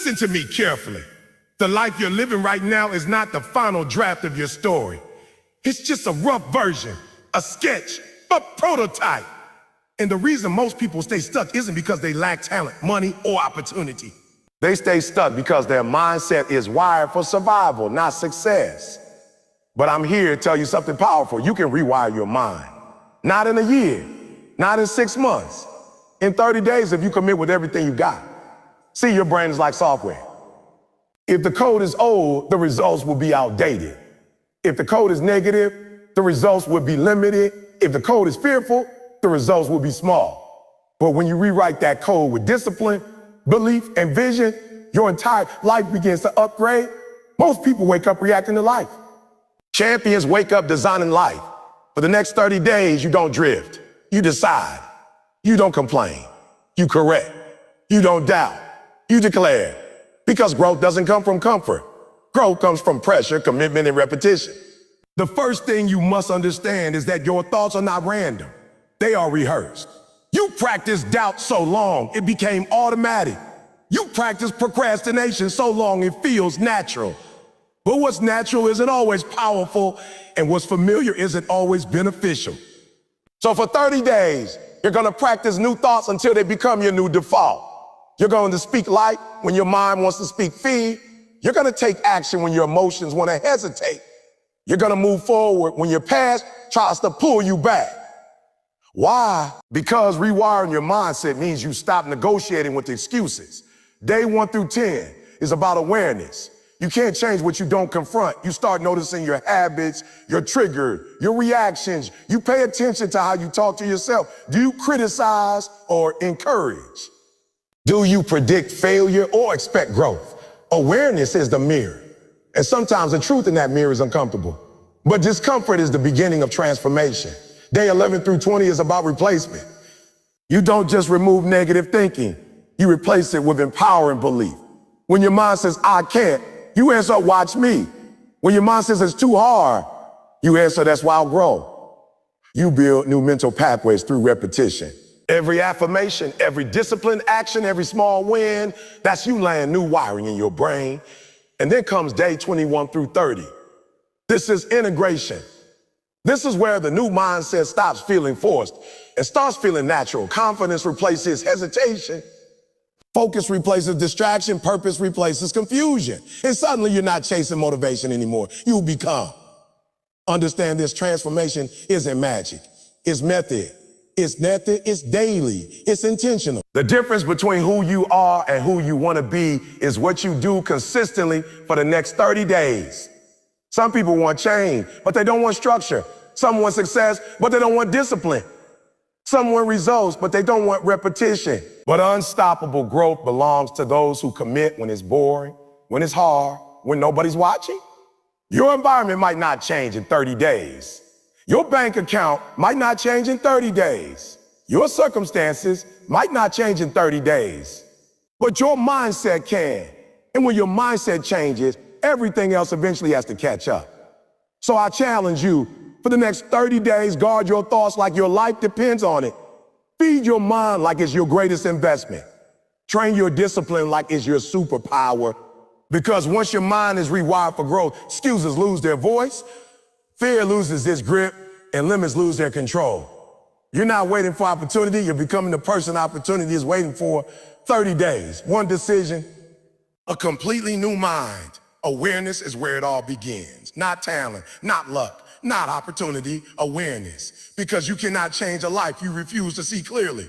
Listen to me carefully. The life you're living right now is not the final draft of your story. It's just a rough version, a sketch, a prototype. And the reason most people stay stuck isn't because they lack talent, money, or opportunity. They stay stuck because their mindset is wired for survival, not success. But I'm here to tell you something powerful. You can rewire your mind. Not in a year, not in 6 months. In 30 days if you commit with everything you got. See, your brain is like software. If the code is old, the results will be outdated. If the code is negative, the results will be limited. If the code is fearful, the results will be small. But when you rewrite that code with discipline, belief, and vision, your entire life begins to upgrade. Most people wake up reacting to life. Champions wake up designing life. For the next 30 days, you don't drift. You decide. You don't complain. You correct. You don't doubt. You declare. Because growth doesn't come from comfort. Growth comes from pressure, commitment, and repetition. The first thing you must understand is that your thoughts are not random. They are rehearsed. You practiced doubt so long, it became automatic. You practiced procrastination so long, it feels natural. But what's natural isn't always powerful, and what's familiar isn't always beneficial. So for 30 days, you're gonna practice new thoughts until they become your new default. You're going to speak light when your mind wants to speak fear. You're gonna take action when your emotions wanna hesitate. You're gonna move forward when your past tries to pull you back. Why? Because rewiring your mindset means you stop negotiating with excuses. Day 1 through 10 is about awareness. You can't change what you don't confront. You start noticing your habits, your trigger, your reactions. You pay attention to how you talk to yourself. Do you criticize or encourage? Do you predict failure or expect growth? Awareness is the mirror. And sometimes the truth in that mirror is uncomfortable. But discomfort is the beginning of transformation. Day 11 through 20 is about replacement. You don't just remove negative thinking. You replace it with empowering belief. When your mind says, I can't, you answer, watch me. When your mind says it's too hard, you answer, that's why I'll grow. You build new mental pathways through repetition. Every affirmation, every disciplined action, every small win, that's you laying new wiring in your brain. And then comes day 21 through 30. This is integration. This is where the new mindset stops feeling forced and starts feeling natural. Confidence replaces hesitation. Focus replaces distraction. Purpose replaces confusion. And suddenly you're not chasing motivation anymore. You become. Understand this, transformation isn't magic. It's method. It's daily. It's intentional. The difference between who you are and who you want to be is what you do consistently for the next 30 days. Some people want change, but they don't want structure. Some want success, but they don't want discipline. Some want results, but they don't want repetition. But unstoppable growth belongs to those who commit when it's boring, when it's hard, when nobody's watching. Your environment might not change in 30 days. Your bank account might not change in 30 days. Your circumstances might not change in 30 days. But your mindset can. And when your mindset changes, everything else eventually has to catch up. So I challenge you, for the next 30 days, guard your thoughts like your life depends on it. Feed your mind like it's your greatest investment. Train your discipline like it's your superpower. Because once your mind is rewired for growth, excuses lose their voice, fear loses its grip, and limits lose their control. You're not waiting for opportunity, you're becoming the person opportunity is waiting for. 30 days, one decision, a completely new mind. Awareness is where it all begins. Not talent, not luck, not opportunity, awareness. Because you cannot change a life you refuse to see clearly.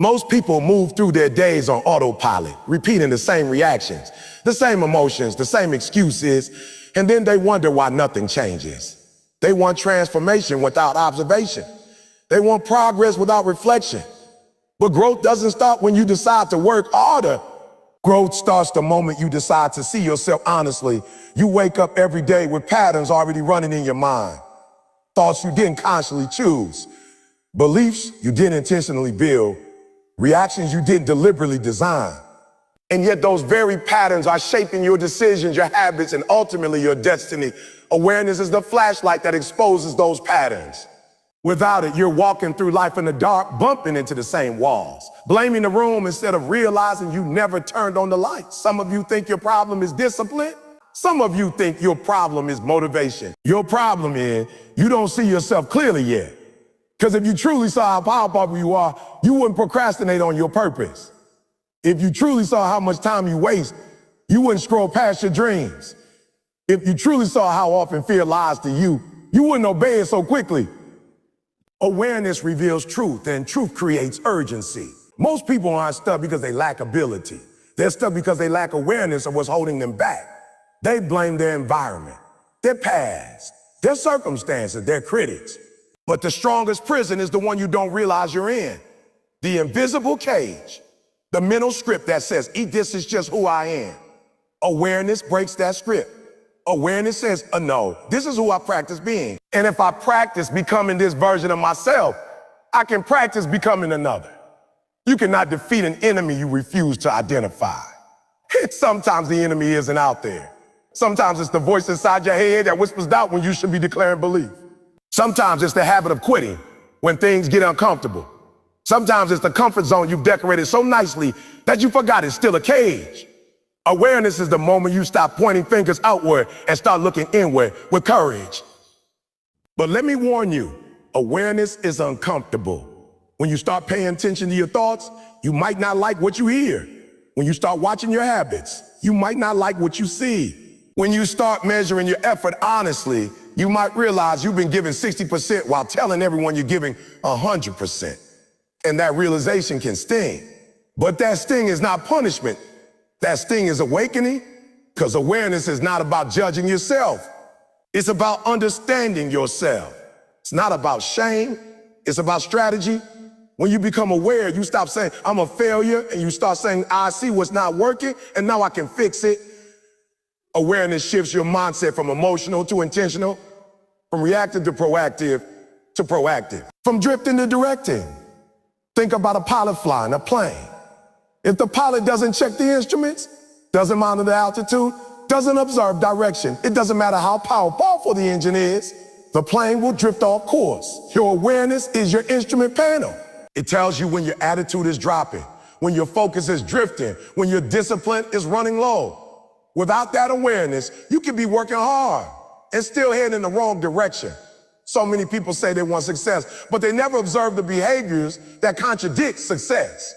Most people move through their days on autopilot, repeating the same reactions, the same emotions, the same excuses, and then they wonder why nothing changes. They want transformation without observation. They want progress without reflection. But growth doesn't start when you decide to work harder. Growth starts the moment you decide to see yourself honestly. You wake up every day with patterns already running in your mind. Thoughts you didn't consciously choose. Beliefs you didn't intentionally build. Reactions you didn't deliberately design. And yet those very patterns are shaping your decisions, your habits, and ultimately your destiny. Awareness is the flashlight that exposes those patterns. Without it, you're walking through life in the dark, bumping into the same walls, blaming the room instead of realizing you never turned on the light. Some of you think your problem is discipline. Some of you think your problem is motivation. Your problem is you don't see yourself clearly yet. Because if you truly saw how powerful you are, you wouldn't procrastinate on your purpose. If you truly saw how much time you waste, you wouldn't scroll past your dreams. If you truly saw how often fear lies to you, you wouldn't obey it so quickly. Awareness reveals truth, and truth creates urgency. Most people aren't stuck because they lack ability. They're stuck because they lack awareness of what's holding them back. They blame their environment, their past, their circumstances, their critics. But the strongest prison is the one you don't realize you're in. The invisible cage, the mental script that says, this is just who I am. Awareness breaks that script. Awareness says, no, this is who I practice being. And if I practice becoming this version of myself, I can practice becoming another. You cannot defeat an enemy you refuse to identify. Sometimes the enemy isn't out there. Sometimes it's the voice inside your head that whispers doubt when you should be declaring belief. Sometimes it's the habit of quitting when things get uncomfortable. Sometimes it's the comfort zone you've decorated so nicely that you forgot it's still a cage. Awareness is the moment you stop pointing fingers outward and start looking inward with courage. But let me warn you, awareness is uncomfortable. When you start paying attention to your thoughts, you might not like what you hear. When you start watching your habits, you might not like what you see. When you start measuring your effort honestly, you might realize you've been giving 60% while telling everyone you're giving 100%. And that realization can sting. But that sting is not punishment. That sting is awakening, because awareness is not about judging yourself. It's about understanding yourself. It's not about shame. It's about strategy. When you become aware, you stop saying, I'm a failure, and you start saying, I see what's not working, and now I can fix it. Awareness shifts your mindset from emotional to intentional, from reactive to proactive, from drifting to directing. Think about a pilot flying a plane. If the pilot doesn't check the instruments, doesn't monitor the altitude, doesn't observe direction, it doesn't matter how powerful the engine is, the plane will drift off course. Your awareness is your instrument panel. It tells you when your attitude is dropping, when your focus is drifting, when your discipline is running low. Without that awareness, you can be working hard and still head in the wrong direction. So many people say they want success, but they never observe the behaviors that contradict success.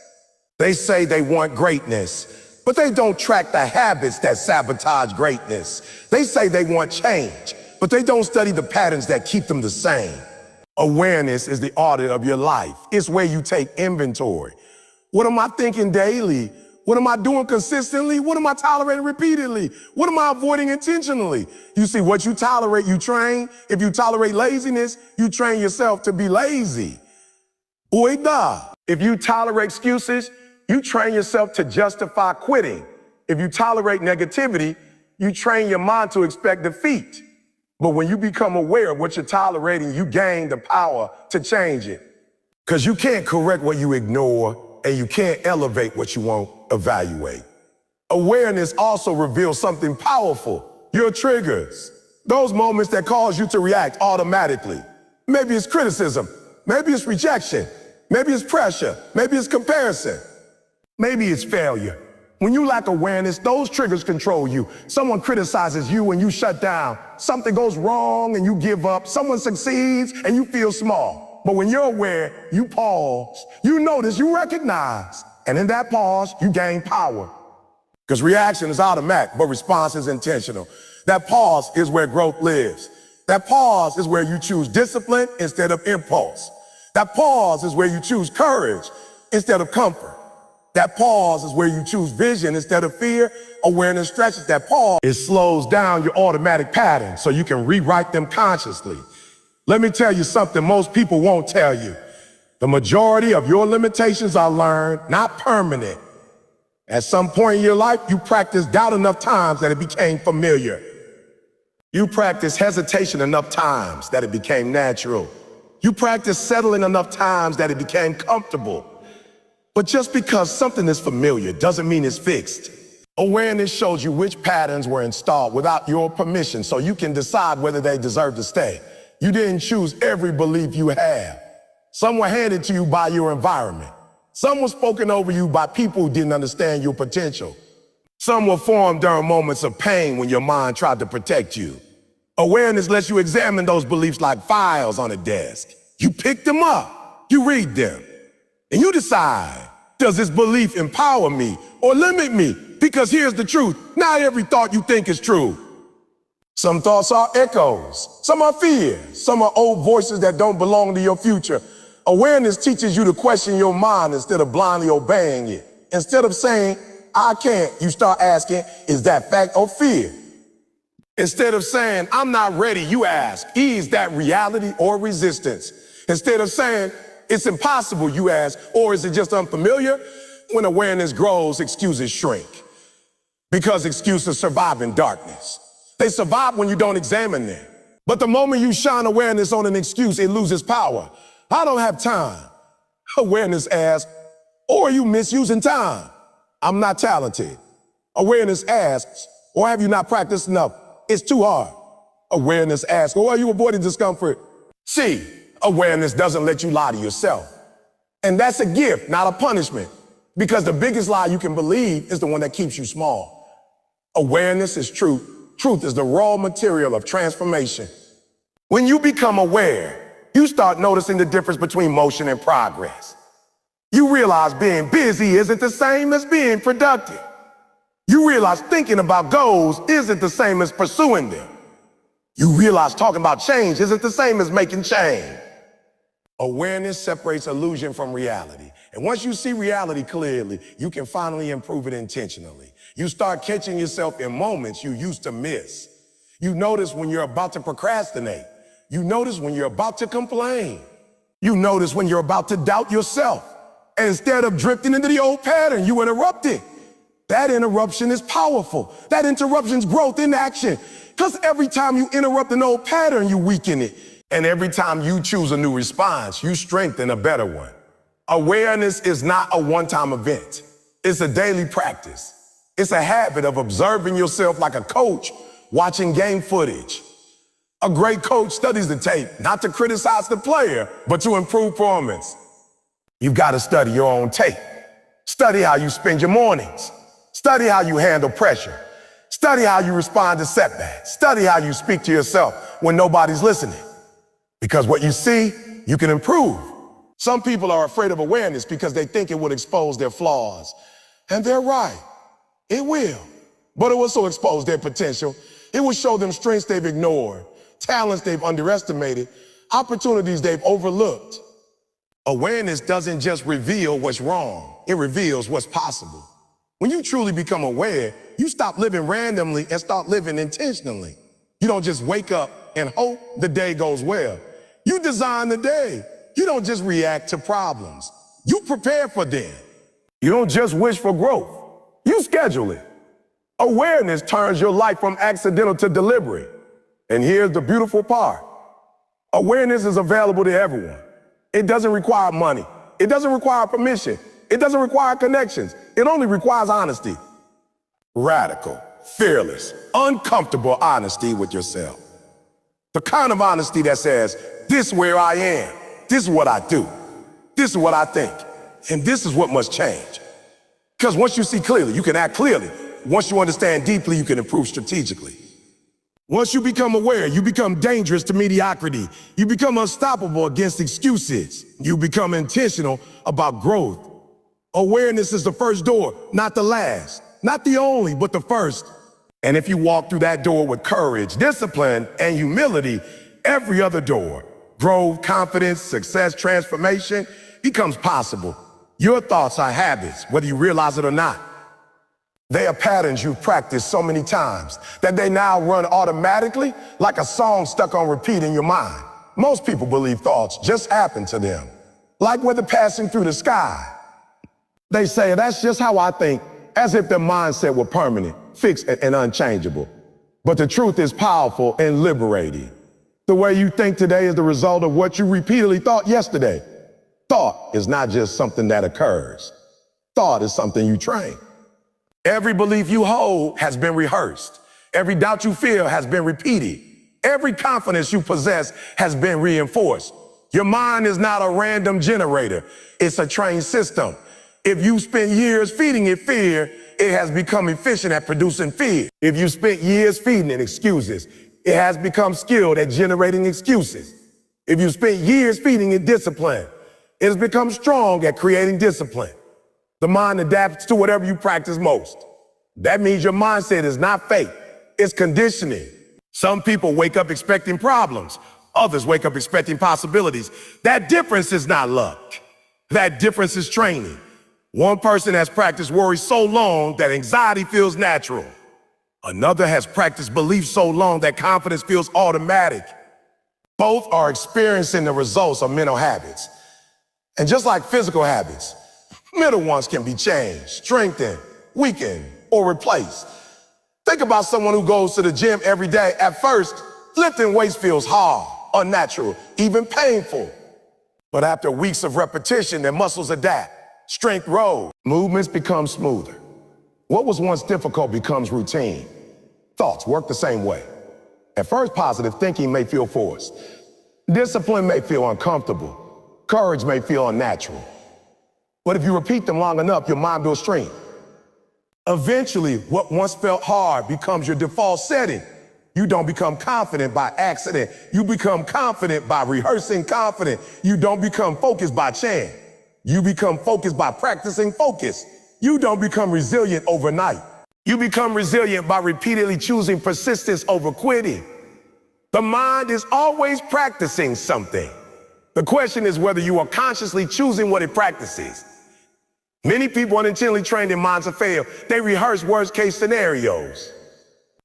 They say they want greatness, but they don't track the habits that sabotage greatness. They say they want change, but they don't study the patterns that keep them the same. Awareness is the audit of your life. It's where you take inventory. What am I thinking daily? What am I doing consistently? What am I tolerating repeatedly? What am I avoiding intentionally? You see, what you tolerate, you train. If you tolerate laziness, you train yourself to be lazy. Oida. If you tolerate excuses, you train yourself to justify quitting. If you tolerate negativity, you train your mind to expect defeat. But when you become aware of what you're tolerating, you gain the power to change it. Because you can't correct what you ignore, and you can't elevate what you won't evaluate. Awareness also reveals something powerful, your triggers, those moments that cause you to react automatically. Maybe it's criticism, maybe it's rejection, maybe it's pressure, maybe it's comparison. Maybe it's failure. When you lack awareness, those triggers control you. Someone criticizes you and you shut down. Something goes wrong and you give up. Someone succeeds and you feel small. But when you're aware, you pause, you notice, you recognize. And in that pause, you gain power. Because reaction is automatic, but response is intentional. That pause is where growth lives. That pause is where you choose discipline instead of impulse. That pause is where you choose courage instead of comfort. That pause is where you choose vision instead of fear. Awareness stretches that pause. It slows down your automatic patterns so you can rewrite them consciously. Let me tell you something most people won't tell you. The majority of your limitations are learned, not permanent. At some point in your life, you practiced doubt enough times that it became familiar. You practiced hesitation enough times that it became natural. You practiced settling enough times that it became comfortable. But just because something is familiar doesn't mean it's fixed. Awareness shows you which patterns were installed without your permission so you can decide whether they deserve to stay. You didn't choose every belief you have. Some were handed to you by your environment. Some were spoken over you by people who didn't understand your potential. Some were formed during moments of pain when your mind tried to protect you. Awareness lets you examine those beliefs like files on a desk. You pick them up, you read them, and you decide, does this belief empower me or limit me? Because here's the truth, not every thought you think is true. Some thoughts are echoes, some are fears, some are old voices that don't belong to your future. Awareness teaches you to question your mind instead of blindly obeying it. Instead of saying, I can't, you start asking, is that fact or fear? Instead of saying, I'm not ready, you ask, is that reality or resistance? Instead of saying, it's impossible, you ask, or is it just unfamiliar? When awareness grows, excuses shrink. Because excuses survive in darkness. They survive when you don't examine them. But the moment you shine awareness on an excuse, it loses power. I don't have time. Awareness asks, or are you misusing time? I'm not talented. Awareness asks, or have you not practiced enough? It's too hard. Awareness asks, or are you avoiding discomfort? See, awareness doesn't let you lie to yourself. And that's a gift, not a punishment. Because the biggest lie you can believe is the one that keeps you small. Awareness is truth. Truth is the raw material of transformation. When you become aware, you start noticing the difference between motion and progress. You realize being busy isn't the same as being productive. You realize thinking about goals isn't the same as pursuing them. You realize talking about change isn't the same as making change. Awareness separates illusion from reality. And once you see reality clearly, you can finally improve it intentionally. You start catching yourself in moments you used to miss. You notice when you're about to procrastinate. You notice when you're about to complain. You notice when you're about to doubt yourself. And instead of drifting into the old pattern, you interrupt it. That interruption is powerful. That interruption's growth in action. Because every time you interrupt an old pattern, you weaken it. And every time you choose a new response, you strengthen a better one. Awareness is not a one-time event. It's a daily practice. It's a habit of observing yourself like a coach watching game footage. A great coach studies the tape, not to criticize the player, but to improve performance. You've got to study your own tape. Study how you spend your mornings. Study how you handle pressure. Study how you respond to setbacks. Study how you speak to yourself when nobody's listening. Because what you see, you can improve. Some people are afraid of awareness because they think it would expose their flaws. And they're right. It will. But it will also expose their potential. It will show them strengths they've ignored, talents they've underestimated, opportunities they've overlooked. Awareness doesn't just reveal what's wrong. It reveals what's possible. When you truly become aware, you stop living randomly and start living intentionally. You don't just wake up and hope the day goes well. You design the day. You don't just react to problems. You prepare for them. You don't just wish for growth. You schedule it. Awareness turns your life from accidental to deliberate. And here's the beautiful part. Awareness is available to everyone. It doesn't require money. It doesn't require permission. It doesn't require connections. It only requires honesty. Radical, fearless, uncomfortable honesty with yourself. The kind of honesty that says, this is where I am. This is what I do. This is what I think. And this is what must change. Because once you see clearly, you can act clearly. Once you understand deeply, you can improve strategically. Once you become aware, you become dangerous to mediocrity. You become unstoppable against excuses. You become intentional about growth. Awareness is the first door, not the last. Not the only, but the first. And if you walk through that door with courage, discipline, and humility, every other door, growth, confidence, success, transformation, becomes possible. Your thoughts are habits, whether you realize it or not. They are patterns you've practiced so many times that they now run automatically like a song stuck on repeat in your mind. Most people believe thoughts just happen to them, like weather passing through the sky. They say, that's just how I think, as if their mindset were permanent, fixed, and unchangeable. But the truth is powerful and liberating. The way you think today is the result of what you repeatedly thought yesterday. Thought is not just something that occurs. Thought is something you train. Every belief you hold has been rehearsed. Every doubt you feel has been repeated. Every confidence you possess has been reinforced. Your mind is not a random generator. It's a trained system. If you spent years feeding it fear, it has become efficient at producing fear. If you spent years feeding it excuses, it has become skilled at generating excuses. If you spent years feeding it discipline, it has become strong at creating discipline. The mind adapts to whatever you practice most. That means your mindset is not fate, it's conditioning. Some people wake up expecting problems. Others wake up expecting possibilities. That difference is not luck. That difference is training. One person has practiced worry so long that anxiety feels natural. Another has practiced belief so long that confidence feels automatic. Both are experiencing the results of mental habits. And just like physical habits, mental ones can be changed, strengthened, weakened, or replaced. Think about someone who goes to the gym every day. At first, lifting weights feels hard, unnatural, even painful. But after weeks of repetition, their muscles adapt, strength grows, movements become smoother. What was once difficult becomes routine. Thoughts work the same way. At first, positive thinking may feel forced. Discipline may feel uncomfortable. Courage may feel unnatural. But if you repeat them long enough, your mind builds strength. Eventually, what once felt hard becomes your default setting. You don't become confident by accident. You become confident by rehearsing confident. You don't become focused by chance. You become focused by practicing focus. You don't become resilient overnight. You become resilient by repeatedly choosing persistence over quitting. The mind is always practicing something. The question is whether you are consciously choosing what it practices. Many people unintentionally trained their minds to fail. They rehearse worst-case scenarios.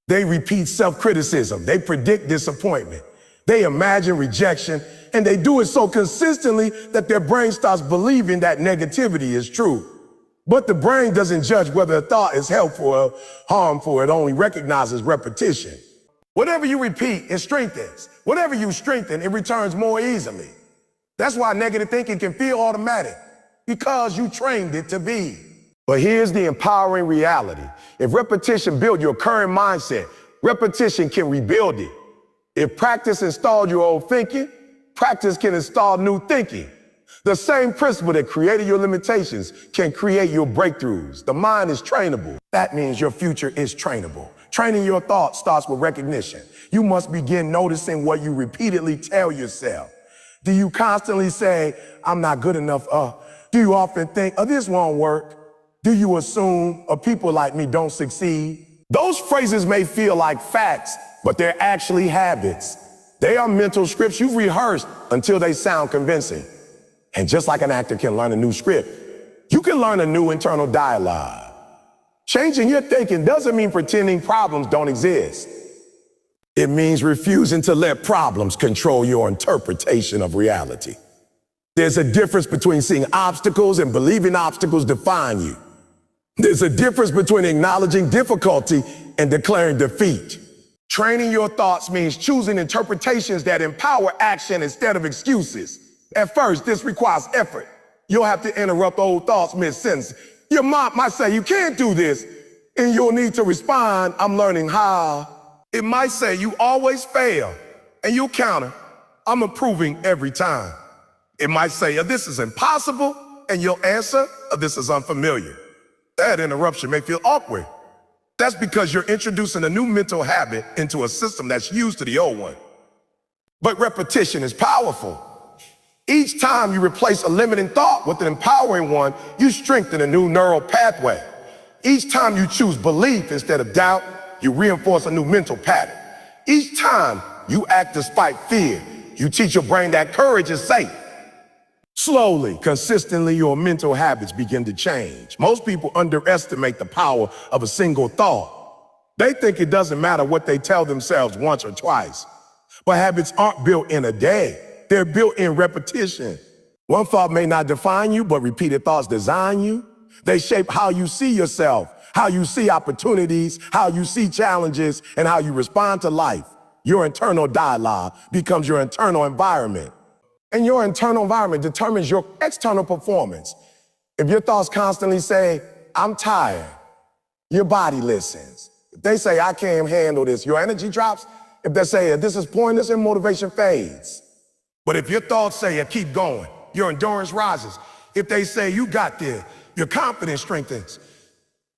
They repeat self-criticism. They predict disappointment. They imagine rejection, and they do it so consistently that their brain starts believing that negativity is true. But the brain doesn't judge whether a thought is helpful or harmful. It only recognizes repetition. Whatever you repeat, it strengthens. Whatever you strengthen, it returns more easily. That's why negative thinking can feel automatic, because you trained it to be. But here's the empowering reality. If repetition built your current mindset, repetition can rebuild it. If practice installed your old thinking, practice can install new thinking. The same principle that created your limitations can create your breakthroughs. The mind is trainable. That means your future is trainable. Training your thoughts starts with recognition. You must begin noticing what you repeatedly tell yourself. Do you constantly say, I'm not good enough? Do you often think, this won't work? Do you assume, people like me don't succeed? Those phrases may feel like facts, but they're actually habits. They are mental scripts you've rehearsed until they sound convincing. And just like an actor can learn a new script, you can learn a new internal dialogue. Changing your thinking doesn't mean pretending problems don't exist. It means refusing to let problems control your interpretation of reality. There's a difference between seeing obstacles and believing obstacles define you. There's a difference between acknowledging difficulty and declaring defeat. Training your thoughts means choosing interpretations that empower action instead of excuses. At first, this requires effort. You'll have to interrupt old thoughts mid-sentence. Your mom might say, you can't do this, and you'll need to respond, I'm learning how. It might say, you always fail, and you'll counter, I'm improving every time. It might say, this is impossible, and you'll answer, this is unfamiliar. That interruption may feel awkward. That's because you're introducing a new mental habit into a system that's used to the old one. But repetition is powerful. Each time you replace a limiting thought with an empowering one, you strengthen a new neural pathway. Each time you choose belief instead of doubt, you reinforce a new mental pattern. Each time you act despite fear, you teach your brain that courage is safe. Slowly, consistently, your mental habits begin to change. Most people underestimate the power of a single thought. They think it doesn't matter what they tell themselves once or twice. But habits aren't built in a day. They're built in repetition. One thought may not define you, but repeated thoughts design you. They shape how you see yourself, how you see opportunities, how you see challenges, and how you respond to life. Your internal dialogue becomes your internal environment. And your internal environment determines your external performance. If your thoughts constantly say, I'm tired, your body listens. If they say, I can't handle this, your energy drops. If they say this is pointless and motivation fades. But if your thoughts say keep going, your endurance rises. If they say you got this, your confidence strengthens.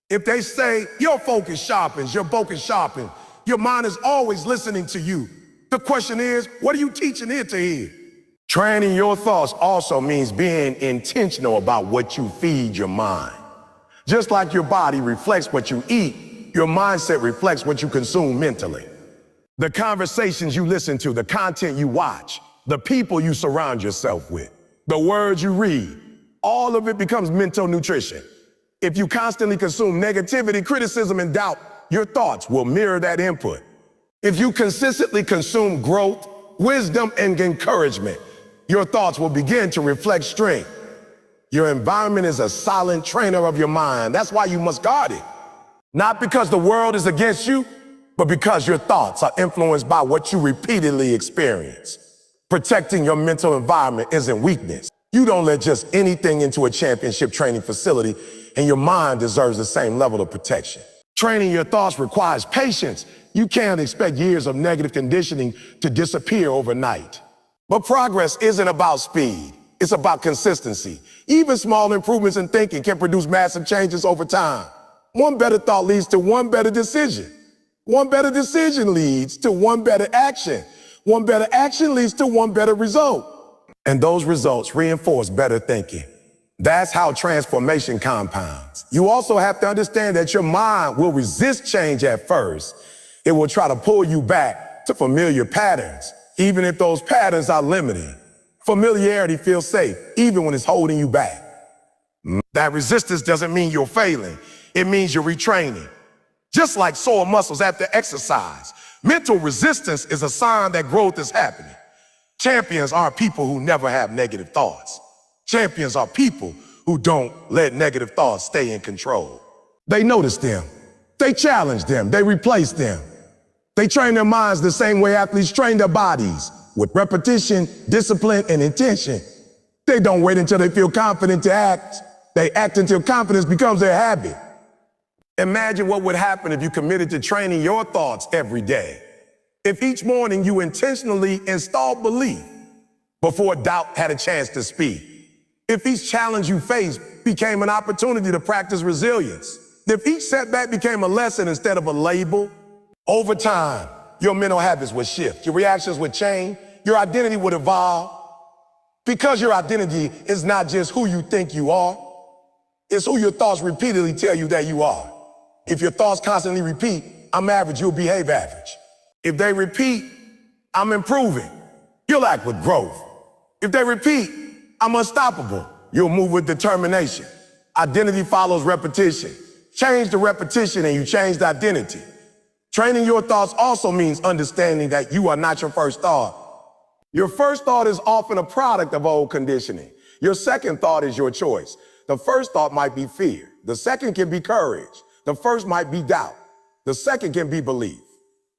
If they say your focus sharpens, your focus sharpens, your mind is always listening to you. The question is, what are you teaching it to hear? Training your thoughts also means being intentional about what you feed your mind. Just like your body reflects what you eat, your mindset reflects what you consume mentally. The conversations you listen to, the content you watch, the people you surround yourself with, the words you read, all of it becomes mental nutrition. If you constantly consume negativity, criticism, and doubt, your thoughts will mirror that input. If you consistently consume growth, wisdom, and encouragement, your thoughts will begin to reflect strength. Your environment is a silent trainer of your mind. That's why you must guard it. Not because the world is against you, but because your thoughts are influenced by what you repeatedly experience. Protecting your mental environment isn't weakness. You don't let just anything into a championship training facility, and your mind deserves the same level of protection. Training your thoughts requires patience. You can't expect years of negative conditioning to disappear overnight. But progress isn't about speed. It's about consistency. Even small improvements in thinking can produce massive changes over time. One better thought leads to one better decision. One better decision leads to one better action. One better action leads to one better result. And those results reinforce better thinking. That's how transformation compounds. You also have to understand that your mind will resist change at first. It will try to pull you back to familiar patterns, even if those patterns are limiting. Familiarity feels safe, even when it's holding you back. That resistance doesn't mean you're failing. It means you're retraining. Just like sore muscles after exercise, mental resistance is a sign that growth is happening. Champions are people who never have negative thoughts. Champions are people who don't let negative thoughts stay in control. They notice them. They challenge them. They replace them. They train their minds the same way athletes train their bodies, with repetition, discipline, and intention. They don't wait until they feel confident to act. They act until confidence becomes their habit. Imagine what would happen if you committed to training your thoughts every day. If each morning you intentionally installed belief before doubt had a chance to speak. If each challenge you faced became an opportunity to practice resilience. If each setback became a lesson instead of a label. Over time, your mental habits would shift. Your reactions would change. Your identity would evolve. Because your identity is not just who you think you are, it's who your thoughts repeatedly tell you that you are. If your thoughts constantly repeat, I'm average, you'll behave average. If they repeat, I'm improving, you'll act with growth. If they repeat, I'm unstoppable, you'll move with determination. Identity follows repetition. Change the repetition and you change the identity. Training your thoughts also means understanding that you are not your first thought. Your first thought is often a product of old conditioning. Your second thought is your choice. The first thought might be fear. The second can be courage. The first might be doubt. The second can be belief.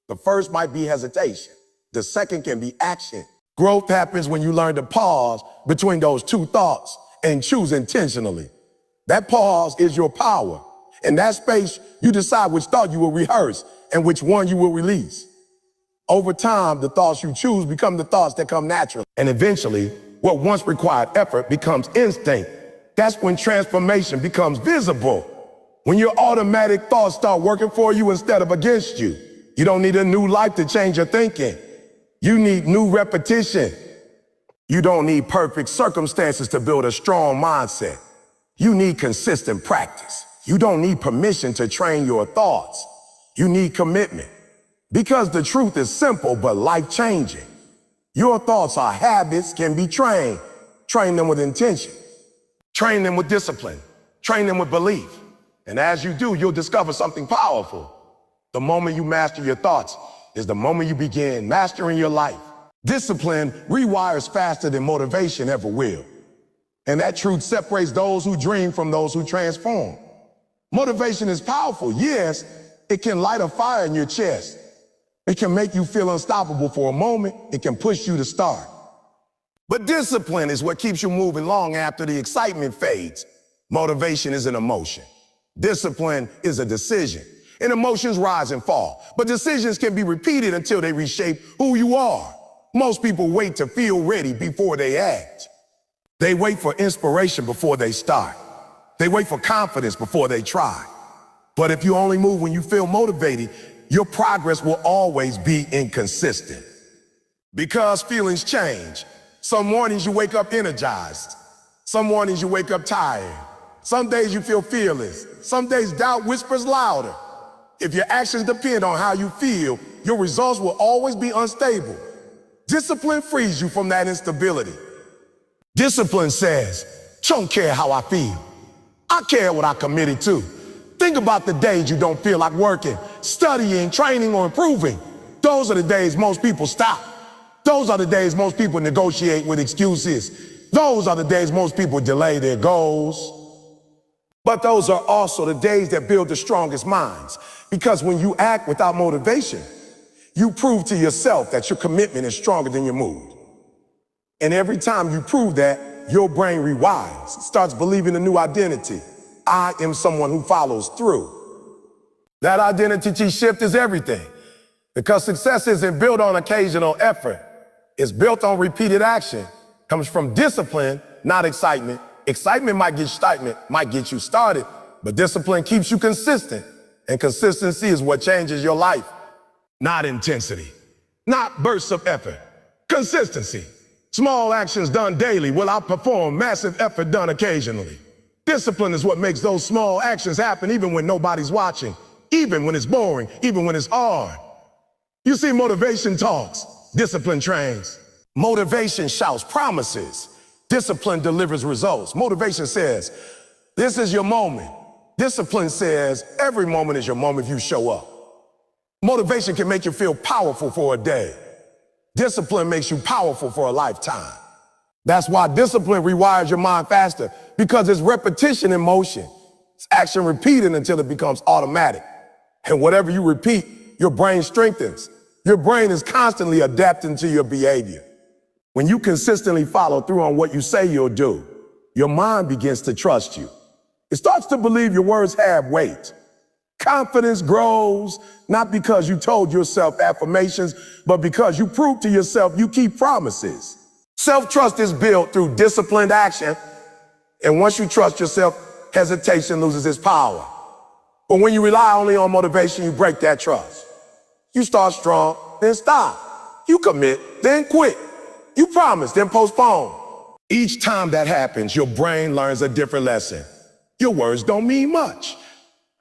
The first might be hesitation. The second can be action. Growth happens when you learn to pause between those two thoughts and choose intentionally. That pause is your power. In that space, you decide which thought you will rehearse and which one you will release. Over time, the thoughts you choose become the thoughts that come naturally. And eventually, what once required effort becomes instinct. That's when transformation becomes visible. When your automatic thoughts start working for you instead of against you. You don't need a new life to change your thinking. You need new repetition. You don't need perfect circumstances to build a strong mindset. You need consistent practice. You don't need permission to train your thoughts. You need commitment. Because the truth is simple but life-changing. Your thoughts are habits, can be trained. Train them with intention. Train them with discipline. Train them with belief. And as you do, you'll discover something powerful. The moment you master your thoughts is the moment you begin mastering your life. Discipline rewires faster than motivation ever will. And that truth separates those who dream from those who transform. Motivation is powerful, yes. It can light a fire in your chest. It can make you feel unstoppable for a moment. It can push you to start. But discipline is what keeps you moving long after the excitement fades. Motivation is an emotion. Discipline is a decision. and emotions rise and fall. But decisions can be repeated until they reshape who you are. Most people wait to feel ready before they act. They wait for inspiration before they start. They wait for confidence before they try. But if you only move when you feel motivated, your progress will always be inconsistent. Because feelings change. Some mornings you wake up energized. Some mornings you wake up tired. Some days you feel fearless. Some days doubt whispers louder. If your actions depend on how you feel, your results will always be unstable. Discipline frees you from that instability. Discipline says, don't care how I feel. I care what I committed to. Think about the days you don't feel like working, studying, training, or improving. Those are the days most people stop. Those are the days most people negotiate with excuses. Those are the days most people delay their goals. But those are also the days that build the strongest minds. Because when you act without motivation, you prove to yourself that your commitment is stronger than your mood. And every time you prove that, your brain rewires, starts believing a new identity. I am someone who follows through. That identity shift is everything. Because success isn't built on occasional effort. It's built on repeated action. Comes from discipline, not excitement. Excitement might get you started, but discipline keeps you consistent. And consistency is what changes your life. Not intensity, not bursts of effort. Consistency. Small actions done daily will outperform massive effort done occasionally. Discipline is what makes those small actions happen even when nobody's watching, even when it's boring, even when it's hard. You see, motivation talks, discipline trains. Motivation shouts promises. Discipline delivers results. Motivation says, this is your moment. Discipline says, every moment is your moment if you show up. Motivation can make you feel powerful for a day. Discipline makes you powerful for a lifetime. That's why discipline rewires your mind faster, because it's repetition in motion. It's action repeated until it becomes automatic. And whatever you repeat, your brain strengthens. Your brain is constantly adapting to your behavior. When you consistently follow through on what you say you'll do, your mind begins to trust you. It starts to believe your words have weight. Confidence grows, not because you told yourself affirmations, but because you prove to yourself you keep promises. Self-trust is built through disciplined action, and once you trust yourself, hesitation loses its power. But when you rely only on motivation, you break that trust. You start strong, then stop. You commit, then quit. You promise, then postpone. Each time that happens, your brain learns a different lesson. Your words don't mean much.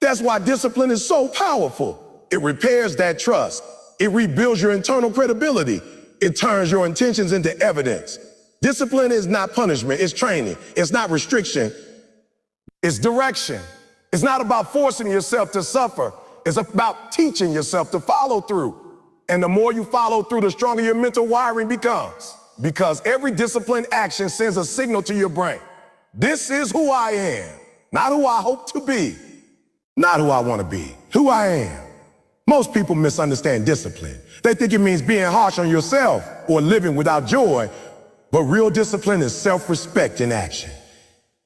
That's why discipline is so powerful. It repairs that trust. It rebuilds your internal credibility. It turns your intentions into evidence. Discipline is not punishment, it's training. It's not restriction, it's direction. It's not about forcing yourself to suffer. It's about teaching yourself to follow through. And the more you follow through, the stronger your mental wiring becomes. Because every disciplined action sends a signal to your brain. This is who I am, not who I hope to be. Not who I want to be, who I am. Most people misunderstand discipline. They think it means being harsh on yourself or living without joy. But real discipline is self-respect in action.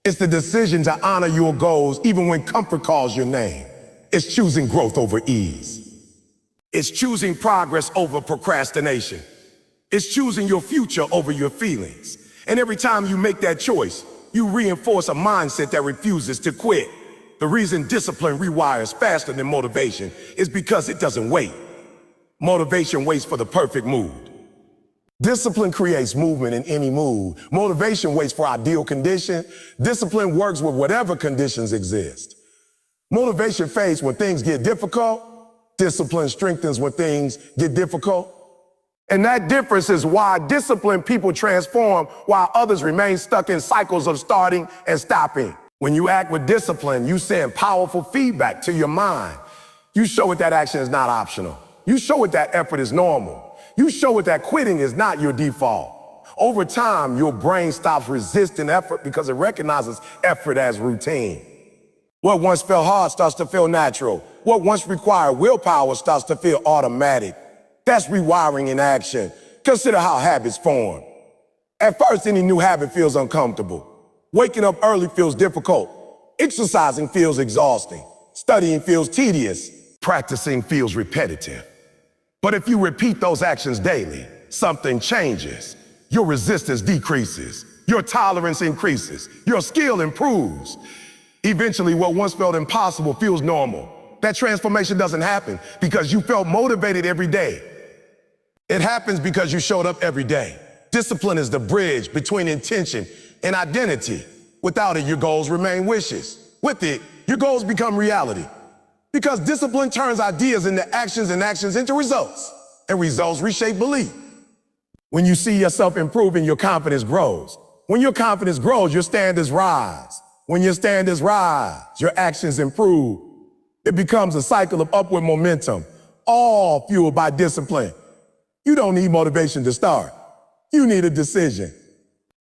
It's the decision to honor your goals even when comfort calls your name. It's choosing growth over ease. It's choosing progress over procrastination. It's choosing your future over your feelings. And every time you make that choice, you reinforce a mindset that refuses to quit. The reason discipline rewires faster than motivation is because it doesn't wait. Motivation waits for the perfect mood. Discipline creates movement in any mood. Motivation waits for ideal conditions. Discipline works with whatever conditions exist. Motivation fades when things get difficult. Discipline strengthens when things get difficult. And that difference is why disciplined people transform while others remain stuck in cycles of starting and stopping. When you act with discipline, you send powerful feedback to your mind. You show it that action is not optional. You show it that effort is normal. You show it that quitting is not your default. Over time, your brain stops resisting effort because it recognizes effort as routine. What once felt hard starts to feel natural. What once required willpower starts to feel automatic. That's rewiring in action. Consider how habits form. At first, any new habit feels uncomfortable. Waking up early feels difficult. Exercising feels exhausting. Studying feels tedious. Practicing feels repetitive. But if you repeat those actions daily, something changes. Your resistance decreases. Your tolerance increases. Your skill improves. Eventually, what once felt impossible feels normal. That transformation doesn't happen because you felt motivated every day. It happens because you showed up every day. Discipline is the bridge between intention and identity. Without it, your goals remain wishes. With it, your goals become reality. Because discipline turns ideas into actions and actions into results. And results reshape belief. When you see yourself improving, your confidence grows. When your confidence grows, your standards rise. When your standards rise, your actions improve. It becomes a cycle of upward momentum, all fueled by discipline. You don't need motivation to start. You need a decision.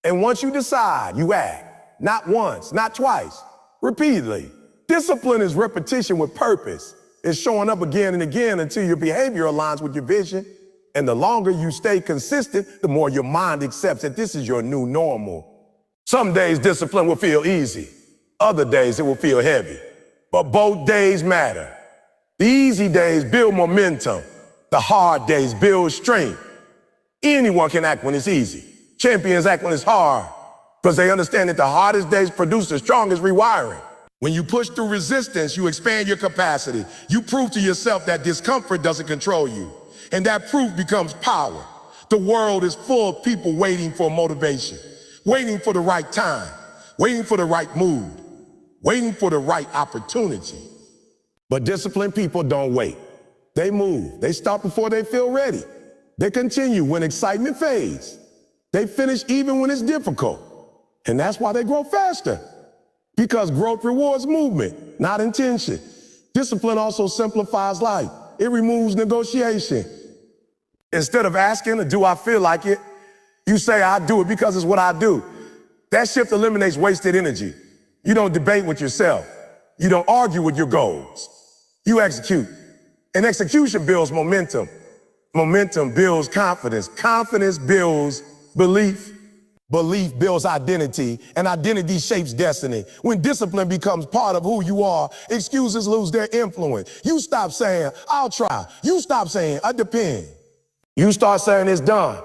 And once you decide, you act. Not once, not twice, repeatedly. Discipline is repetition with purpose. It's showing up again and again until your behavior aligns with your vision. And the longer you stay consistent, the more your mind accepts that this is your new normal. Some days discipline will feel easy. Other days it will feel heavy. But both days matter. The easy days build momentum. The hard days build strength. Anyone can act when it's easy. Champions act when it's hard because they understand that the hardest days produce the strongest rewiring. When you push through resistance, you expand your capacity. You prove to yourself that discomfort doesn't control you. And that proof becomes power. The world is full of people waiting for motivation, waiting for the right time, waiting for the right mood, waiting for the right opportunity. But disciplined people don't wait. They move. They start before they feel ready. They continue when excitement fades. They finish even when it's difficult. And that's why they grow faster. Because growth rewards movement, not intention. Discipline also simplifies life. It removes negotiation. Instead of asking, do I feel like it? You say, I do it because it's what I do. That shift eliminates wasted energy. You don't debate with yourself. You don't argue with your goals. You execute. And execution builds momentum. Momentum builds confidence. Confidence builds belief. Belief builds identity, and identity shapes destiny. When discipline becomes part of who you are, excuses lose their influence. You stop saying, I'll try. You stop saying, I depend. You start saying it's done.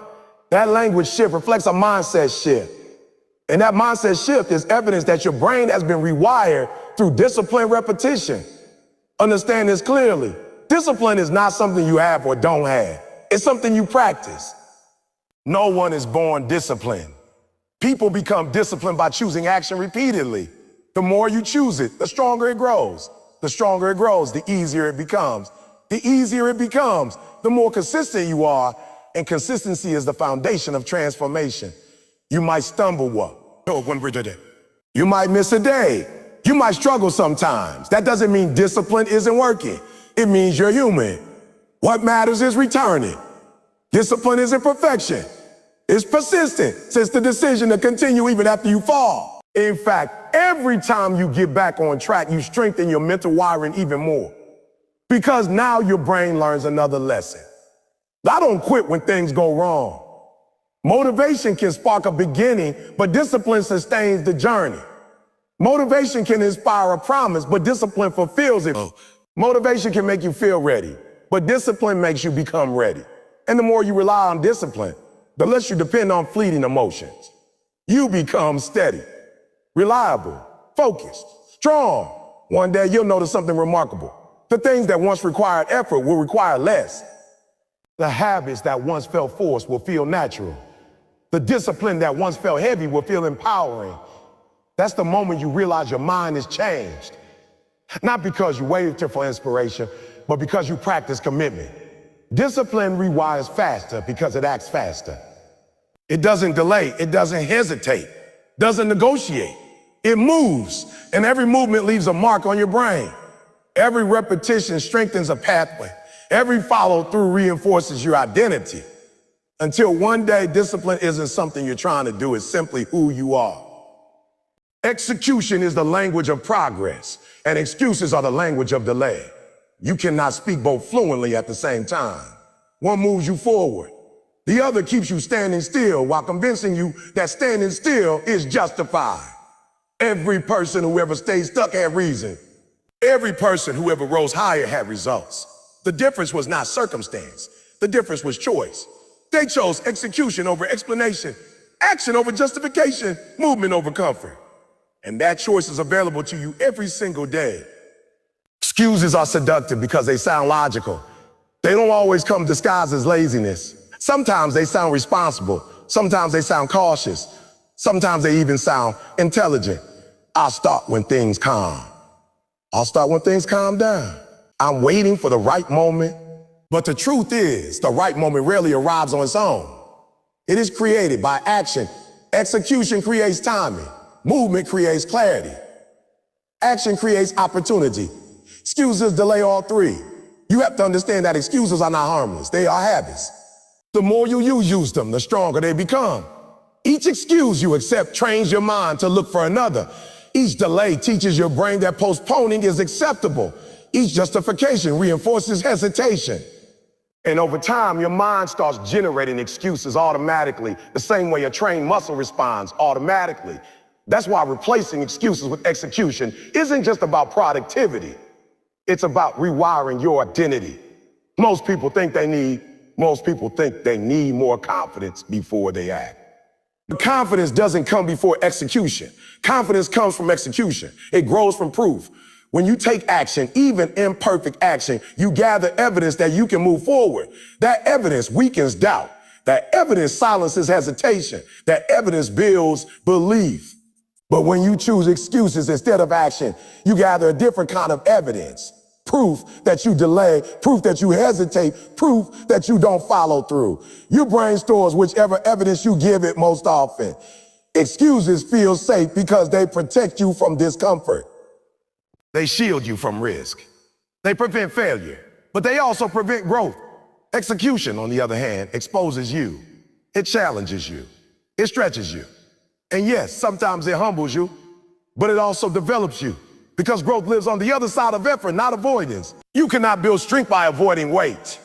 That language shift reflects a mindset shift. And that mindset shift is evidence that your brain has been rewired through disciplined repetition. Understand this clearly. Discipline is not something you have or don't have. It's something you practice. No one is born disciplined. People become disciplined by choosing action repeatedly. The more you choose it, the stronger it grows. The stronger it grows, the easier it becomes. The easier it becomes, the more consistent you are, and consistency is the foundation of transformation. You might stumble You might miss a day. You might struggle sometimes. That doesn't mean discipline isn't working. It means you're human. What matters is returning. Discipline isn't perfection. It's persistent. It's the decision to continue even after you fall. In fact, every time you get back on track, you strengthen your mental wiring even more. Because now your brain learns another lesson. I don't quit when things go wrong. Motivation can spark a beginning, but discipline sustains the journey. Motivation can inspire a promise, but discipline fulfills it. Motivation can make you feel ready, but discipline makes you become ready. And the more you rely on discipline, the less you depend on fleeting emotions. You become steady, reliable, focused, strong. One day you'll notice something remarkable. The things that once required effort will require less. The habits that once felt forced will feel natural. The discipline that once felt heavy will feel empowering. That's the moment you realize your mind has changed. Not because you waited for inspiration, but because you practice commitment. Discipline rewires faster because it acts faster. It doesn't delay, it doesn't hesitate, doesn't negotiate. It moves, and every movement leaves a mark on your brain. Every repetition strengthens a pathway. Every follow-through reinforces your identity. Until one day, discipline isn't something you're trying to do, it's simply who you are. Execution is the language of progress, and excuses are the language of delay. You cannot speak both fluently at the same time. One moves you forward. The other keeps you standing still while convincing you that standing still is justified. Every person who ever stayed stuck had reason. Every person who ever rose higher had results. The difference was not circumstance. The difference was choice. They chose execution over explanation, action over justification, movement over comfort. And that choice is available to you every single day. Excuses are seductive because they sound logical. They don't always come disguised as laziness. Sometimes they sound responsible. Sometimes they sound cautious. Sometimes they even sound intelligent. I'll start when things calm. I'll start when things calm down. I'm waiting for the right moment. But the truth is, the right moment rarely arrives on its own. It is created by action. Execution creates timing. Movement creates clarity. Action creates opportunity. Excuses delay all three. You have to understand that excuses are not harmless. They are habits. The more you use them, the stronger they become. Each excuse you accept trains your mind to look for another. Each delay teaches your brain that postponing is acceptable. Each justification reinforces hesitation. And over time, your mind starts generating excuses automatically, the same way a trained muscle responds automatically. That's why replacing excuses with execution isn't just about productivity. It's about rewiring your identity. Most people think they need more confidence before they act. But confidence doesn't come before execution. Confidence comes from execution. It grows from proof. When you take action, even imperfect action, you gather evidence that you can move forward. That evidence weakens doubt. That evidence silences hesitation. That evidence builds belief. But when you choose excuses instead of action, you gather a different kind of evidence. Proof that you delay, proof that you hesitate, proof that you don't follow through. Your brain stores whichever evidence you give it most often. Excuses feel safe because they protect you from discomfort. They shield you from risk. They prevent failure, but they also prevent growth. Execution, on the other hand, exposes you. It challenges you. It stretches you. And yes, sometimes it humbles you, but it also develops you. Because growth lives on the other side of effort, not avoidance. You cannot build strength by avoiding weight.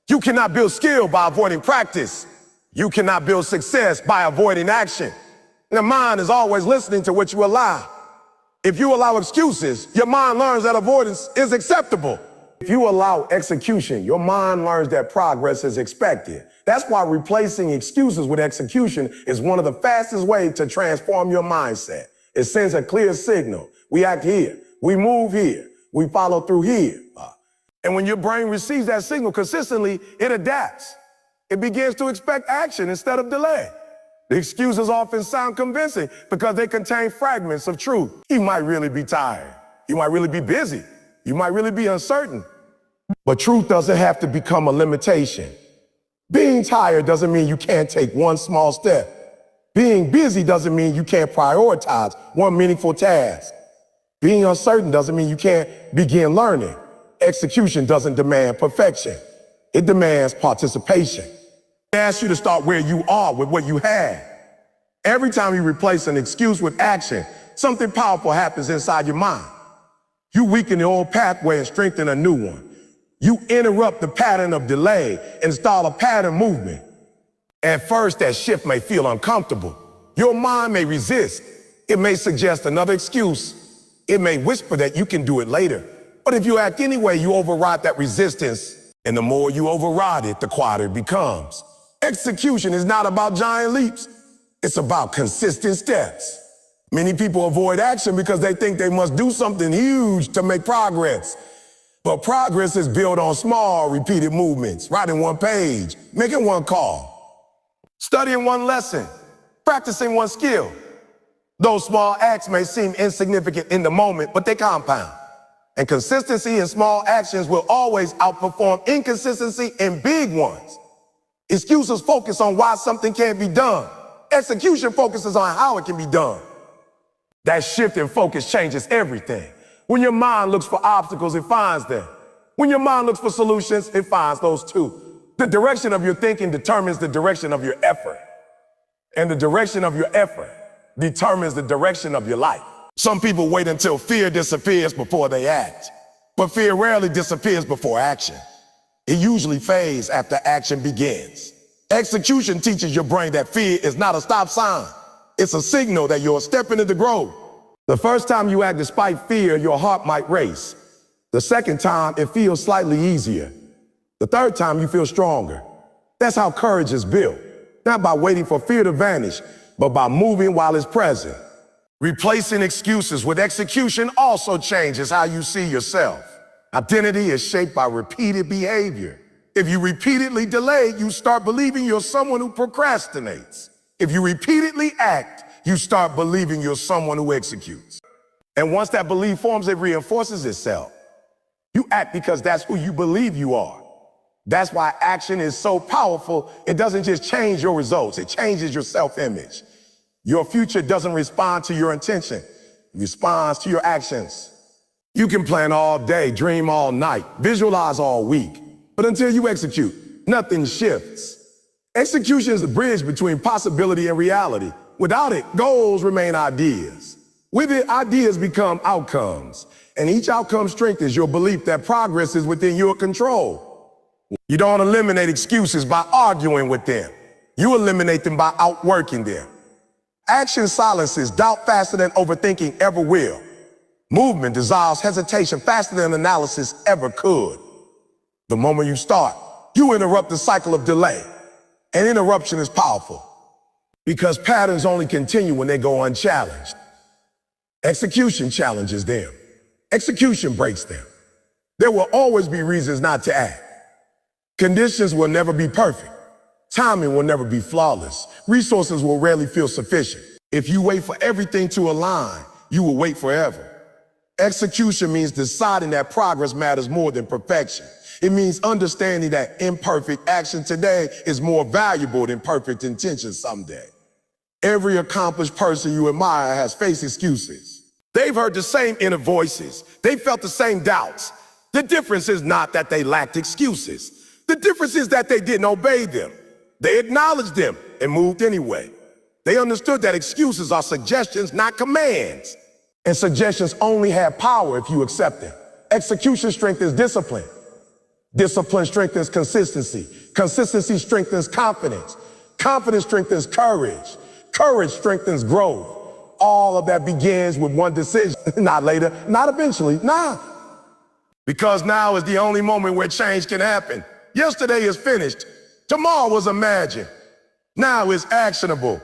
You cannot build skill by avoiding practice. You cannot build success by avoiding action. The mind is always listening to what you allow. If you allow excuses, your mind learns that avoidance is acceptable. If you allow execution, your mind learns that progress is expected. That's why replacing excuses with execution is one of the fastest ways to transform your mindset. It sends a clear signal. We act here, we move here, we follow through here. And when your brain receives that signal consistently, it adapts. It begins to expect action instead of delay. The excuses often sound convincing because they contain fragments of truth. You might really be tired. You might really be busy. You might really be uncertain. But truth doesn't have to become a limitation. Being tired doesn't mean you can't take one small step. Being busy doesn't mean you can't prioritize one meaningful task. Being uncertain doesn't mean you can't begin learning. Execution doesn't demand perfection. It demands participation. It asks you to start where you are with what you have. Every time you replace an excuse with action, something powerful happens inside your mind. You weaken the old pathway and strengthen a new one. You interrupt the pattern of delay and start a pattern movement. At first, that shift may feel uncomfortable. Your mind may resist. It may suggest another excuse. It may whisper that you can do it later. But if you act anyway, you override that resistance. And the more you override it, the quieter it becomes. Execution is not about giant leaps. It's about consistent steps. Many people avoid action because they think they must do something huge to make progress. But progress is built on small, repeated movements, writing one page, making one call, studying one lesson, practicing one skill. Those small acts may seem insignificant in the moment, but they compound. And consistency in small actions will always outperform inconsistency in big ones. Excuses focus on why something can't be done. Execution focuses on how it can be done. That shift in focus changes everything. When your mind looks for obstacles, it finds them. When your mind looks for solutions, it finds those too. The direction of your thinking determines the direction of your effort. And the direction of your effort determines the direction of your life. Some people wait until fear disappears before they act. But fear rarely disappears before action. It usually fades after action begins. Execution teaches your brain that fear is not a stop sign. It's a signal that you're stepping into growth. The first time you act despite fear, your heart might race. The second time, it feels slightly easier. The third time, you feel stronger. That's how courage is built. Not by waiting for fear to vanish, but by moving while it's present. Replacing excuses with execution also changes how you see yourself. Identity is shaped by repeated behavior. If you repeatedly delay, you start believing you're someone who procrastinates. If you repeatedly act, you start believing you're someone who executes. And once that belief forms, it reinforces itself. You act because that's who you believe you are. That's why action is so powerful. It doesn't just change your results, it changes your self-image. Your future doesn't respond to your intention, it responds to your actions. You can plan all day, dream all night, visualize all week, but until you execute, nothing shifts. Execution is the bridge between possibility and reality. Without it, goals remain ideas. With it, ideas become outcomes. And each outcome strengthens your belief that progress is within your control. You don't eliminate excuses by arguing with them. You eliminate them by outworking them. Action silences doubt faster than overthinking ever will. Movement dissolves hesitation faster than analysis ever could. The moment you start, you interrupt the cycle of delay. And interruption is powerful because patterns only continue when they go unchallenged. Execution challenges them. Execution breaks them. There will always be reasons not to act. Conditions will never be perfect. Timing will never be flawless. Resources will rarely feel sufficient. If you wait for everything to align, you will wait forever. Execution means deciding that progress matters more than perfection. It means understanding that imperfect action today is more valuable than perfect intention someday. Every accomplished person you admire has faced excuses. They've heard the same inner voices. They've felt the same doubts. The difference is not that they lacked excuses. The difference is that they didn't obey them. They acknowledged them and moved anyway. They understood that excuses are suggestions, not commands. And suggestions only have power if you accept them. Execution strengthens discipline. Discipline strengthens consistency. Consistency strengthens confidence. Confidence strengthens courage. Courage strengthens growth. All of that begins with one decision. Not later, not eventually, now. Because now is the only moment where change can happen. Yesterday is finished. Tomorrow was imagined. Now is actionable.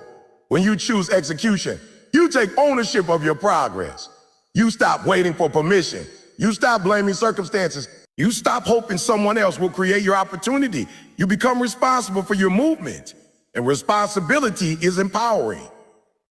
When you choose execution, you take ownership of your progress. You stop waiting for permission. You stop blaming circumstances. You stop hoping someone else will create your opportunity. You become responsible for your movement. And responsibility is empowering.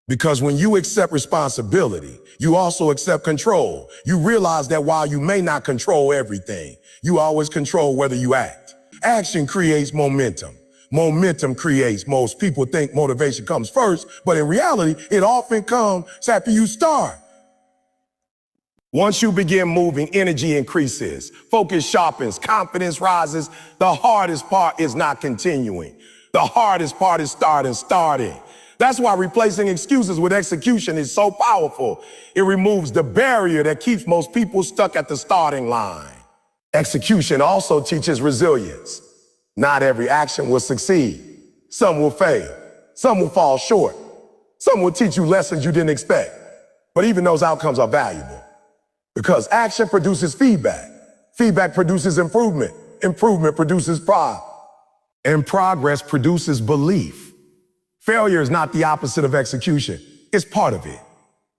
Because when you accept responsibility, you also accept control. You realize that while you may not control everything, you always control whether you act. Action creates momentum. Momentum creates. Most people think motivation comes first, but in reality, it often comes after you start. Once you begin moving, energy increases, focus sharpens, confidence rises. The hardest part is not continuing. The hardest part is starting. That's why replacing excuses with execution is so powerful. It removes the barrier that keeps most people stuck at the starting line. Execution also teaches resilience. Not every action will succeed. Some will fail. Some will fall short. Some will teach you lessons you didn't expect. But even those outcomes are valuable. Because action produces feedback. Feedback produces improvement. Improvement produces pride. And progress produces belief. Failure is not the opposite of execution. It's part of it.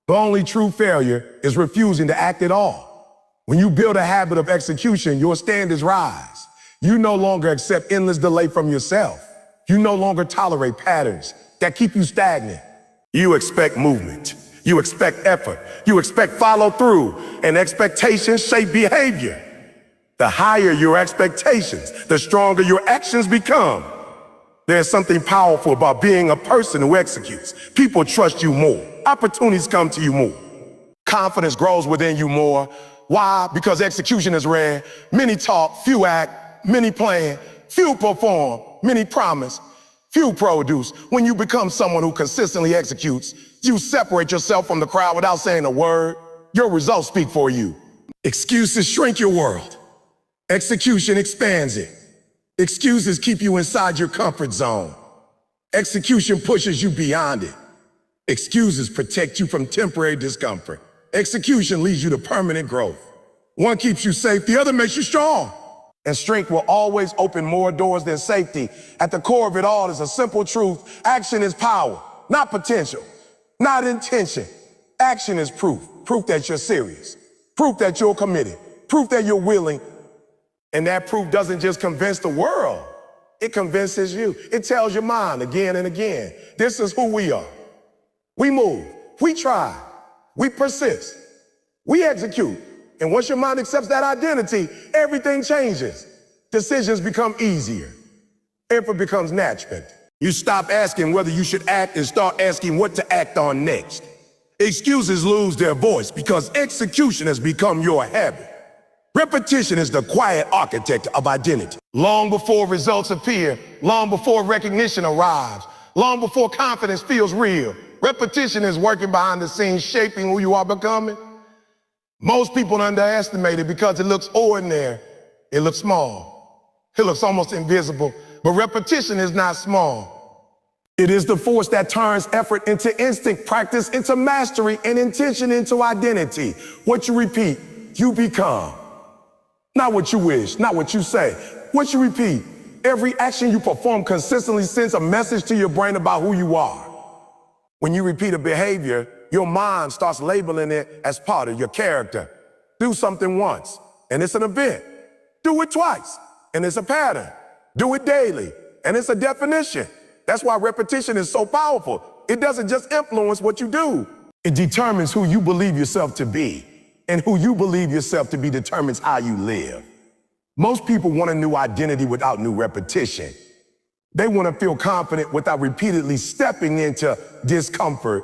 The only true failure is refusing to act at all. When you build a habit of execution, your standards rise. You no longer accept endless delay from yourself. You no longer tolerate patterns that keep you stagnant. You expect movement. You expect effort. You expect follow through. And expectations shape behavior. The higher your expectations, the stronger your actions become. There's something powerful about being a person who executes. People trust you more. Opportunities come to you more. Confidence grows within you more. Why? Because execution is rare. Many talk, few act, many plan, few perform, many promise, few produce. When you become someone who consistently executes, you separate yourself from the crowd without saying a word. Your results speak for you. Excuses shrink your world. Execution expands it. Excuses keep you inside your comfort zone. Execution pushes you beyond it. Excuses protect you from temporary discomfort. Execution leads you to permanent growth. One keeps you safe, the other makes you strong. And strength will always open more doors than safety. At the core of it all is a simple truth. Action is power, not potential, not intention. Action is proof. Proof that you're serious. Proof that you're committed. Proof that you're willing. And that proof doesn't just convince the world. It convinces you. It tells your mind again and again. This is who we are. We move. We try. We persist. We execute. And once your mind accepts that identity, everything changes. Decisions become easier. Effort becomes natural. You stop asking whether you should act and start asking what to act on next. Excuses lose their voice because execution has become your habit. Repetition is the quiet architect of identity. Long before results appear, long before recognition arrives, long before confidence feels real, repetition is working behind the scenes, shaping who you are becoming. Most people underestimate it because it looks ordinary. It looks small. It looks almost invisible. But repetition is not small. It is the force that turns effort into instinct, practice into mastery, and intention into identity. What you repeat, you become. Not what you wish, not what you say. What you repeat. Every action you perform consistently sends a message to your brain about who you are. When you repeat a behavior, your mind starts labeling it as part of your character. Do something once, and it's an event. Do it twice, and it's a pattern. Do it daily, and it's a definition. That's why repetition is so powerful. It doesn't just influence what you do. It determines who you believe yourself to be, and who you believe yourself to be determines how you live. Most people want a new identity without new repetition. They want to feel confident without repeatedly stepping into discomfort.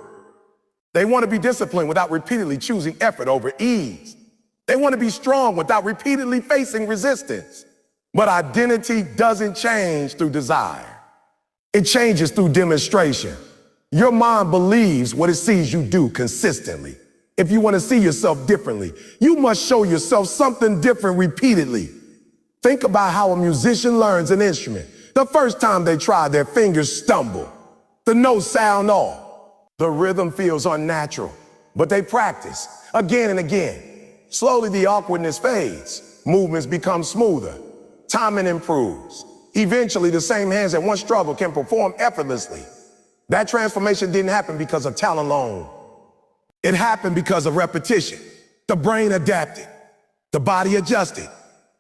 They want to be disciplined without repeatedly choosing effort over ease. They want to be strong without repeatedly facing resistance. But identity doesn't change through desire. It changes through demonstration. Your mind believes what it sees you do consistently. If you want to see yourself differently, you must show yourself something different repeatedly. Think about how a musician learns an instrument. The first time they try, their fingers stumble. The notes sound off. The rhythm feels unnatural, but they practice again and again. Slowly, the awkwardness fades. Movements become smoother. Timing improves. Eventually, the same hands that once struggled can perform effortlessly. That transformation didn't happen because of talent alone. It happened because of repetition. The brain adapted. The body adjusted.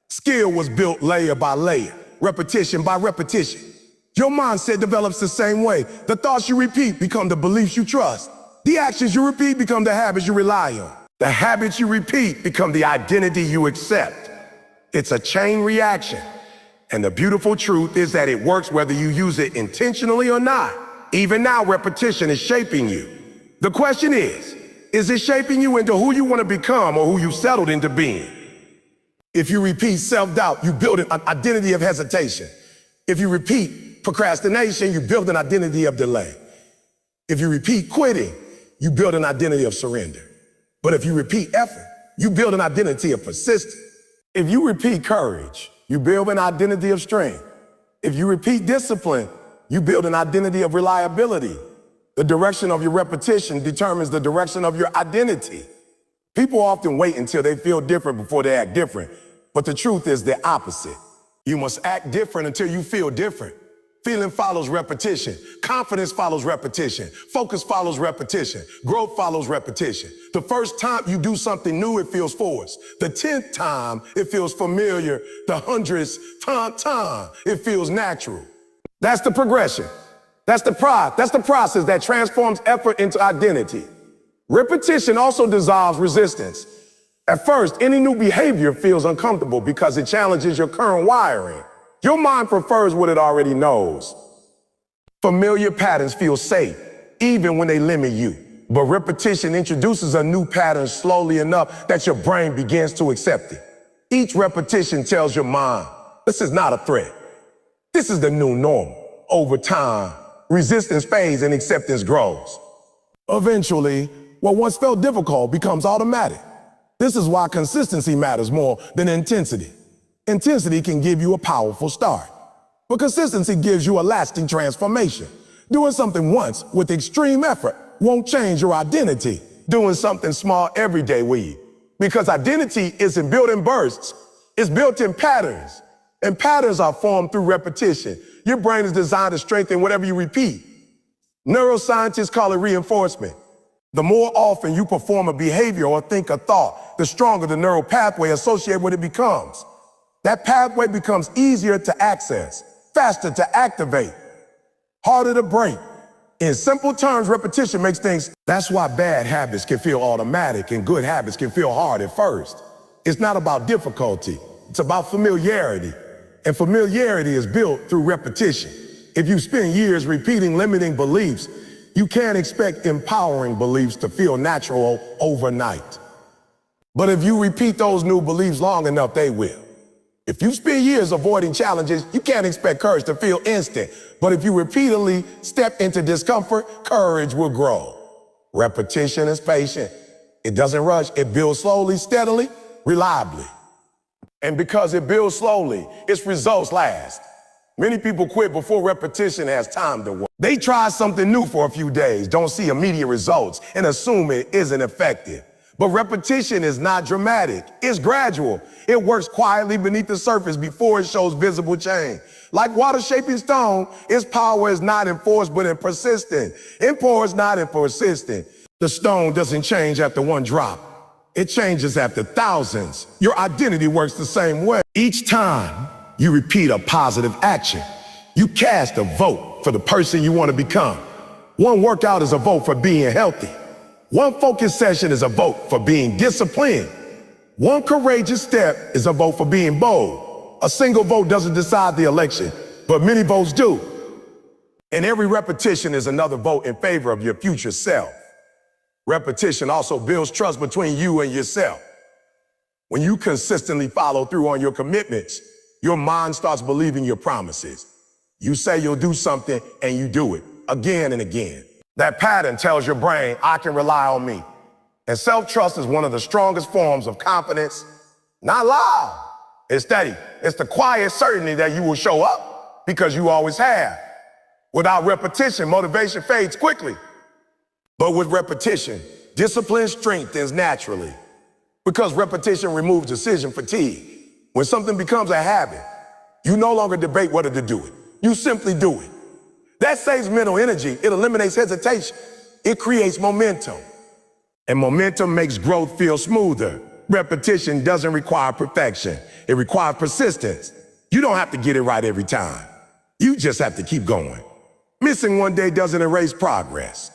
Skill was built layer by layer, repetition by repetition. Your mindset develops the same way. The thoughts you repeat become the beliefs you trust. The actions you repeat become the habits you rely on. The habits you repeat become the identity you accept. It's a chain reaction. And the beautiful truth is that it works whether you use it intentionally or not. Even now, repetition is shaping you. The question is it shaping you into who you want to become or who you settled into being? If you repeat self-doubt, you build an identity of hesitation. If you repeat procrastination, you build an identity of delay. If you repeat quitting, you build an identity of surrender. But if you repeat effort, you build an identity of persistence. If you repeat courage, you build an identity of strength. If you repeat discipline, you build an identity of reliability. The direction of your repetition determines the direction of your identity. People often wait until they feel different before they act different. But the truth is the opposite. You must act different until you feel different. Feeling follows repetition. Confidence follows repetition. Focus follows repetition. Growth follows repetition. The first time you do something new, it feels forced. The 10th time, it feels familiar. The 100th time, it feels natural. That's the progression. That's the process that transforms effort into identity. Repetition also dissolves resistance. At first, any new behavior feels uncomfortable because it challenges your current wiring. Your mind prefers what it already knows. Familiar patterns feel safe, even when they limit you. But repetition introduces a new pattern slowly enough that your brain begins to accept it. Each repetition tells your mind, this is not a threat. This is the new normal. Over time, resistance fades and acceptance grows. Eventually, what once felt difficult becomes automatic. This is why consistency matters more than intensity. Intensity can give you a powerful start, but consistency gives you a lasting transformation. Doing something once with extreme effort won't change your identity. doing something small every day with you. Because identity isn't built in bursts, it's built in patterns. And patterns are formed through repetition. Your brain is designed to strengthen whatever you repeat. Neuroscientists call it reinforcement. The more often you perform a behavior or think a thought, the stronger the neural pathway associated with it becomes. That pathway becomes easier to access, faster to activate, harder to break. In simple terms, repetition makes things. That's why bad habits can feel automatic and good habits can feel hard at first. It's not about difficulty, it's about familiarity. And familiarity is built through repetition. If you spend years repeating limiting beliefs, you can't expect empowering beliefs to feel natural overnight. But if you repeat those new beliefs long enough, they will. If you spend years avoiding challenges, you can't expect courage to feel instant. But if you repeatedly step into discomfort, courage will grow. Repetition is patient. It doesn't rush. It builds slowly, steadily, reliably. And because it builds slowly, its results last. Many people quit before repetition has time to work. They try something new for a few days, don't see immediate results, and assume it isn't effective. But repetition is not dramatic, it's gradual. It works quietly beneath the surface before it shows visible change. Like water shaping stone, its power is not in force, but in persistence. In force, not in persistence. The stone doesn't change after one drop. It changes after thousands. Your identity works the same way. Each time you repeat a positive action, you cast a vote for the person you want to become. One workout is a vote for being healthy. One focus session is a vote for being disciplined. One courageous step is a vote for being bold. A single vote doesn't decide the election, but many votes do. And every repetition is another vote in favor of your future self. Repetition also builds trust between you and yourself. When you consistently follow through on your commitments, your mind starts believing your promises. You say you'll do something and you do it again and again. That pattern tells your brain, I can rely on me. And self-trust is one of the strongest forms of confidence. Not loud, it's steady. It's the quiet certainty that you will show up because you always have. Without repetition, motivation fades quickly. But with repetition, discipline strengthens naturally because repetition removes decision fatigue. When something becomes a habit, you no longer debate whether to do it. You simply do it. That saves mental energy. It eliminates hesitation. It creates momentum. And momentum makes growth feel smoother. Repetition doesn't require perfection. It requires persistence. You don't have to get it right every time. You just have to keep going. Missing one day doesn't erase progress.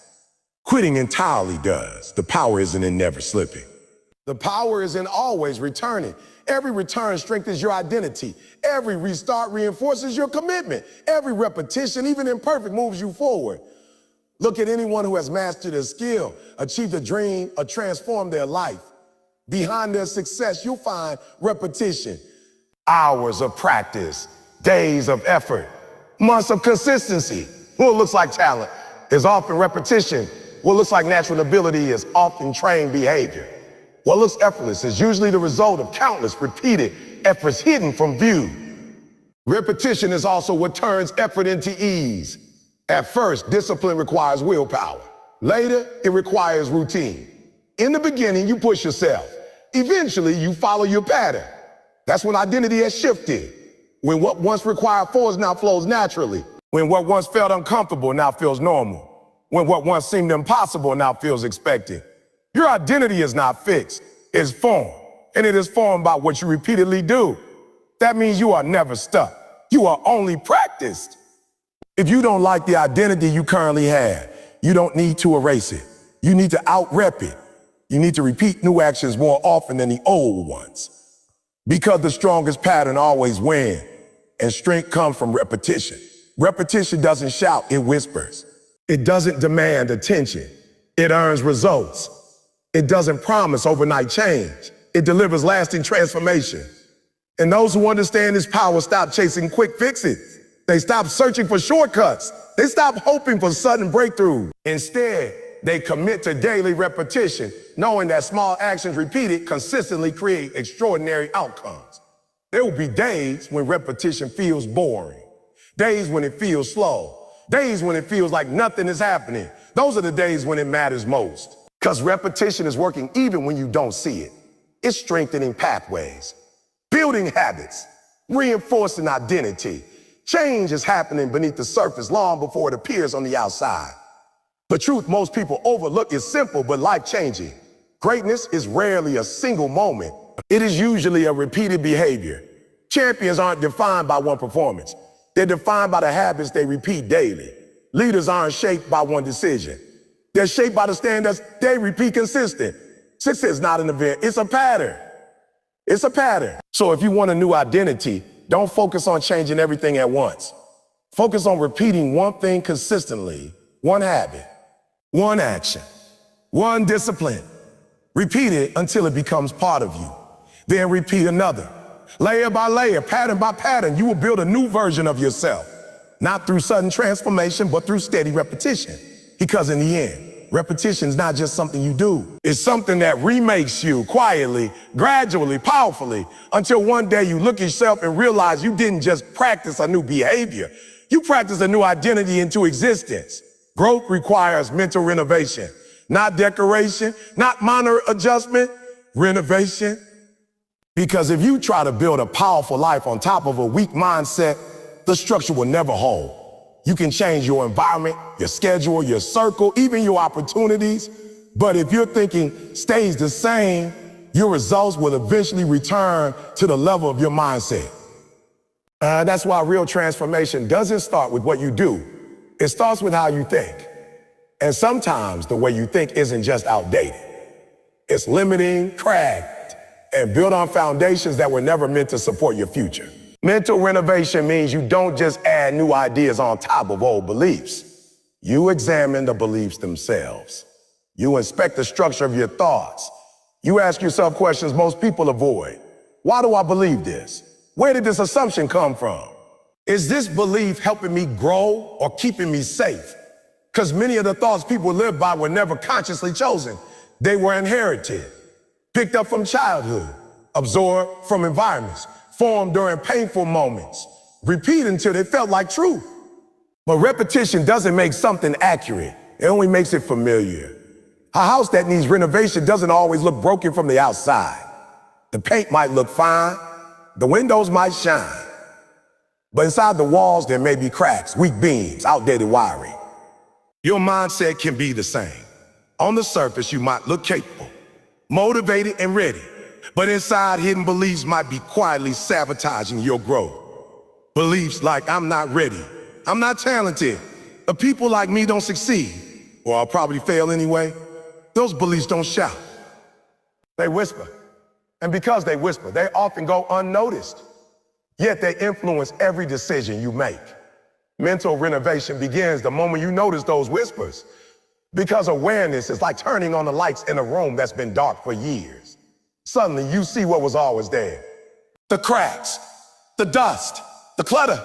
Quitting entirely does. The power isn't in never slipping. The power is in always returning. Every return strengthens your identity. Every restart reinforces your commitment. Every repetition, even imperfect, moves you forward. Look at anyone who has mastered a skill, achieved a dream, or transformed their life. Behind their success, you'll find repetition. Hours of practice, days of effort, months of consistency. What looks like talent is often repetition. What looks like natural ability is often trained behavior. What looks effortless is usually the result of countless repeated efforts hidden from view. Repetition is also what turns effort into ease. At first, discipline requires willpower. Later, it requires routine. In the beginning, you push yourself. Eventually, you follow your pattern. That's when identity has shifted. When what once required force now flows naturally. When what once felt uncomfortable now feels normal. When what once seemed impossible now feels expected. Your identity is not fixed, it's formed. And it is formed by what you repeatedly do. That means you are never stuck. You are only practiced. If you don't like the identity you currently have, you don't need to erase it. You need to out-rep it. You need to repeat new actions more often than the old ones. Because the strongest pattern always wins, and strength comes from repetition. Repetition doesn't shout, it whispers. It doesn't demand attention. It earns results. It doesn't promise overnight change. It delivers lasting transformation. And those who understand this power stop chasing quick fixes. They stop searching for shortcuts. They stop hoping for sudden breakthrough. Instead, they commit to daily repetition, knowing that small actions repeated consistently create extraordinary outcomes. There will be days when repetition feels boring, days when it feels slow, days when it feels like nothing is happening. Those are the days when it matters most. Because repetition is working even when you don't see it. It's strengthening pathways, building habits, reinforcing identity. Change is happening beneath the surface long before it appears on the outside. The truth most people overlook is simple but life-changing. Greatness is rarely a single moment. It is usually a repeated behavior. Champions aren't defined by one performance. They're defined by the habits they repeat daily. Leaders aren't shaped by one decision. They're shaped by the standards they repeat consistent. Success is not an event, it's a pattern. It's a pattern. So if you want a new identity, don't focus on changing everything at once. Focus on repeating one thing consistently, one habit, one action, one discipline. Repeat it until it becomes part of you. Then repeat another. Layer by layer, pattern by pattern, you will build a new version of yourself. Not through sudden transformation, but through steady repetition. Because in the end, repetition is not just something you do. It's something that remakes you quietly, gradually, powerfully, until one day you look at yourself and realize you didn't just practice a new behavior. You practice a new identity into existence. Growth requires mental renovation, not decoration, not minor adjustment, renovation. Because if you try to build a powerful life on top of a weak mindset, the structure will never hold. You can change your environment, your schedule, your circle, even your opportunities. But if your thinking stays the same, your results will eventually return to the level of your mindset. That's why real transformation doesn't start with what you do. It starts with how you think. And sometimes the way you think isn't just outdated. It's limiting, cracked, and built on foundations that were never meant to support your future. Mental renovation means you don't just add new ideas on top of old beliefs. You examine the beliefs themselves. You inspect the structure of your thoughts. You ask yourself questions most people avoid. Why do I believe this? Where did this assumption come from? Is this belief helping me grow or keeping me safe? Because many of the thoughts people live by were never consciously chosen. They were inherited, picked up from childhood, absorbed from environments, formed during painful moments, repeat until they felt like truth. But repetition doesn't make something accurate. It only makes it familiar. A house that needs renovation doesn't always look broken from the outside. The paint might look fine, the windows might shine, but inside the walls there may be cracks, weak beams, outdated wiring. Your mindset can be the same. On the surface, you might look capable, motivated and ready, but inside, hidden beliefs might be quietly sabotaging your growth. Beliefs like, I'm not ready, I'm not talented, people like me don't succeed, or I'll probably fail anyway. Those beliefs don't shout. They whisper. And because they whisper, they often go unnoticed. Yet they influence every decision you make. Mental renovation begins the moment you notice those whispers. Because awareness is like turning on the lights in a room that's been dark for years. Suddenly you see what was always there. The cracks, the dust, the clutter.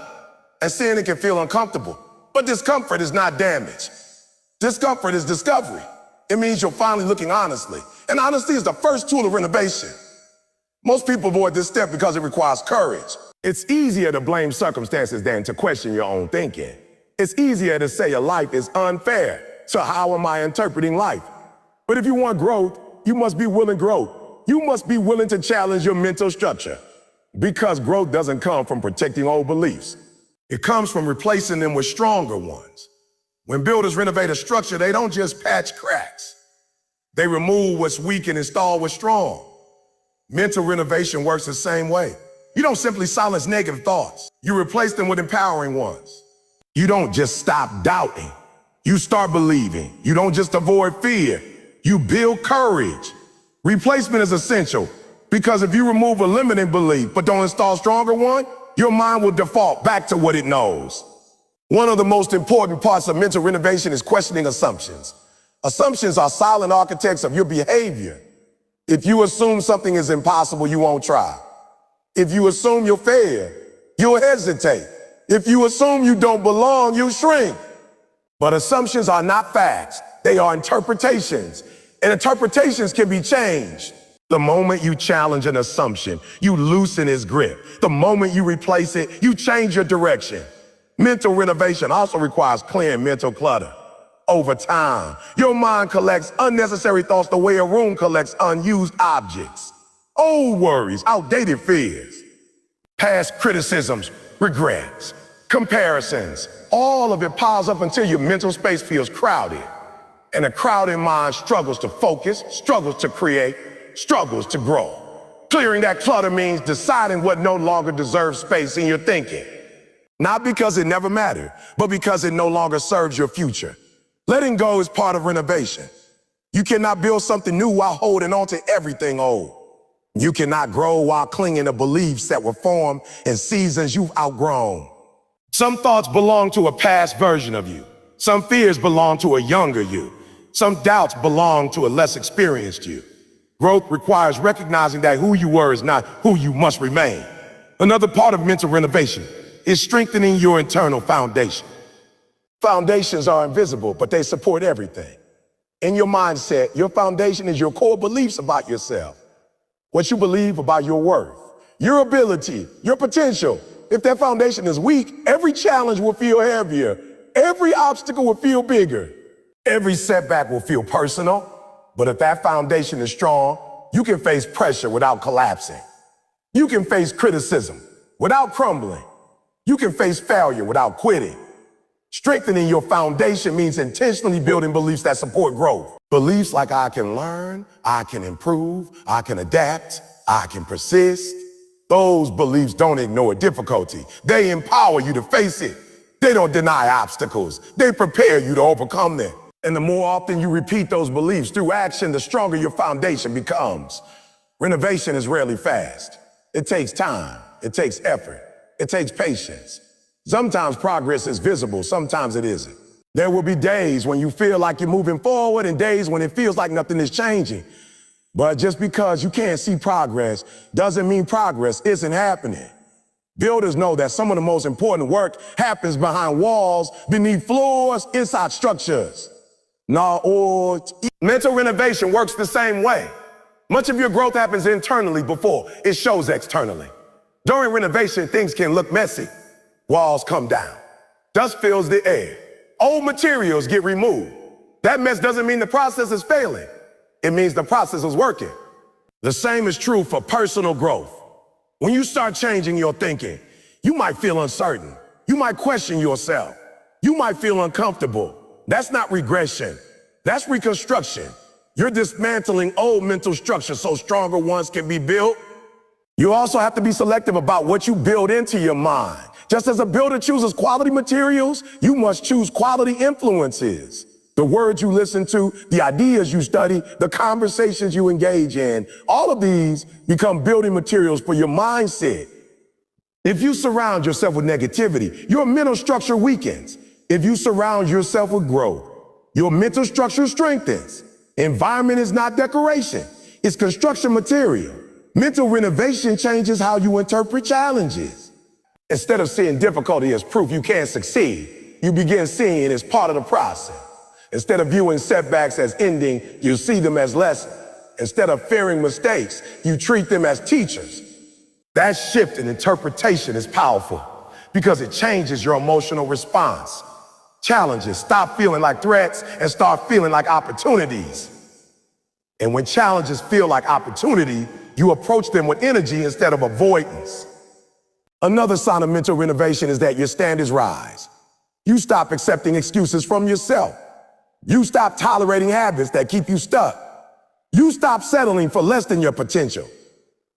And seeing it can feel uncomfortable. But discomfort is not damage. Discomfort is discovery. It means you're finally looking honestly. And honesty is the first tool of renovation. Most people avoid this step because it requires courage. It's easier to blame circumstances than to question your own thinking. It's easier to say your life is unfair. So how am I interpreting life? But if you want growth, you must be willing growth. You must be willing to challenge your mental structure. Because growth doesn't come from protecting old beliefs. It comes from replacing them with stronger ones. When builders renovate a structure, they don't just patch cracks. They remove what's weak and install what's strong. Mental renovation works the same way. You don't simply silence negative thoughts. You replace them with empowering ones. You don't just stop doubting. You start believing. You don't just avoid fear. You build courage. Replacement is essential because if you remove a limiting belief but don't install a stronger one, your mind will default back to what it knows. One of the most important parts of mental renovation is questioning assumptions. Assumptions are silent architects of your behavior. If you assume something is impossible, you won't try. If you assume you'll fail, you'll hesitate. If you assume you don't belong, you shrink. But assumptions are not facts. They are interpretations. And interpretations can be changed. The moment you challenge an assumption, you loosen its grip. The moment you replace it, you change your direction. Mental renovation also requires clearing mental clutter. over time. Your mind collects unnecessary thoughts the way a room collects unused objects. Old worries, outdated fears, past criticisms, regrets, comparisons. All of it piles up until your mental space feels crowded. And a crowded mind struggles to focus, struggles to create, struggles to grow. Clearing that clutter means deciding what no longer deserves space in your thinking. Not because it never mattered, but because it no longer serves your future. Letting go is part of renovation. You cannot build something new while holding on to everything old. You cannot grow while clinging to beliefs that were formed in seasons you've outgrown. Some thoughts belong to a past version of you. Some fears belong to a younger you. Some doubts belong to a less experienced you. Growth requires recognizing that who you were is not who you must remain. Another part of mental renovation is strengthening your internal foundation. Foundations are invisible, but they support everything. In your mindset, your foundation is your core beliefs about yourself. What you believe about your worth, your ability, your potential. If that foundation is weak, every challenge will feel heavier. Every obstacle will feel bigger. Every setback will feel personal. But if that foundation is strong, you can face pressure without collapsing. You can face criticism without crumbling. You can face failure without quitting. Strengthening your foundation means intentionally building beliefs that support growth. Beliefs like I can learn, I can improve, I can adapt, I can persist. Those beliefs don't ignore difficulty. They empower you to face it. They don't deny obstacles. They prepare you to overcome them. And the more often you repeat those beliefs through action, the stronger your foundation becomes. Renovation is rarely fast. It takes time. It takes effort. It takes patience. Sometimes progress is visible, sometimes it isn't. There will be days when you feel like you're moving forward and days when it feels like nothing is changing. But just because you can't see progress doesn't mean progress isn't happening. Builders know that some of the most important work happens behind walls, beneath floors, inside structures. Mental renovation works the same way. Much of your growth happens internally before it shows externally. During renovation, things can look messy. Walls come down. Dust fills the air. Old materials get removed. That mess doesn't mean the process is failing. It means the process is working. The same is true for personal growth. When you start changing your thinking, you might feel uncertain. You might question yourself. You might feel uncomfortable. That's not regression. That's reconstruction. You're dismantling old mental structures so stronger ones can be built. You also have to be selective about what you build into your mind. Just as a builder chooses quality materials, you must choose quality influences. The words you listen to, the ideas you study, the conversations you engage in, all of these become building materials for your mindset. If you surround yourself with negativity, your mental structure weakens. If you surround yourself with growth, your mental structure strengthens. Environment is not decoration, it's construction material. Mental renovation changes how you interpret challenges. Instead of seeing difficulty as proof you can't succeed, you begin seeing it as part of the process. Instead of viewing setbacks as ending, you see them as lessons. Instead of fearing mistakes, you treat them as teachers. That shift in interpretation is powerful because it changes your emotional response. Challenges stop feeling like threats and start feeling like opportunities. And when challenges feel like opportunity, you approach them with energy instead of avoidance. Another sign of mental renovation is that your standards rise. You stop accepting excuses from yourself. You stop tolerating habits that keep you stuck. You stop settling for less than your potential.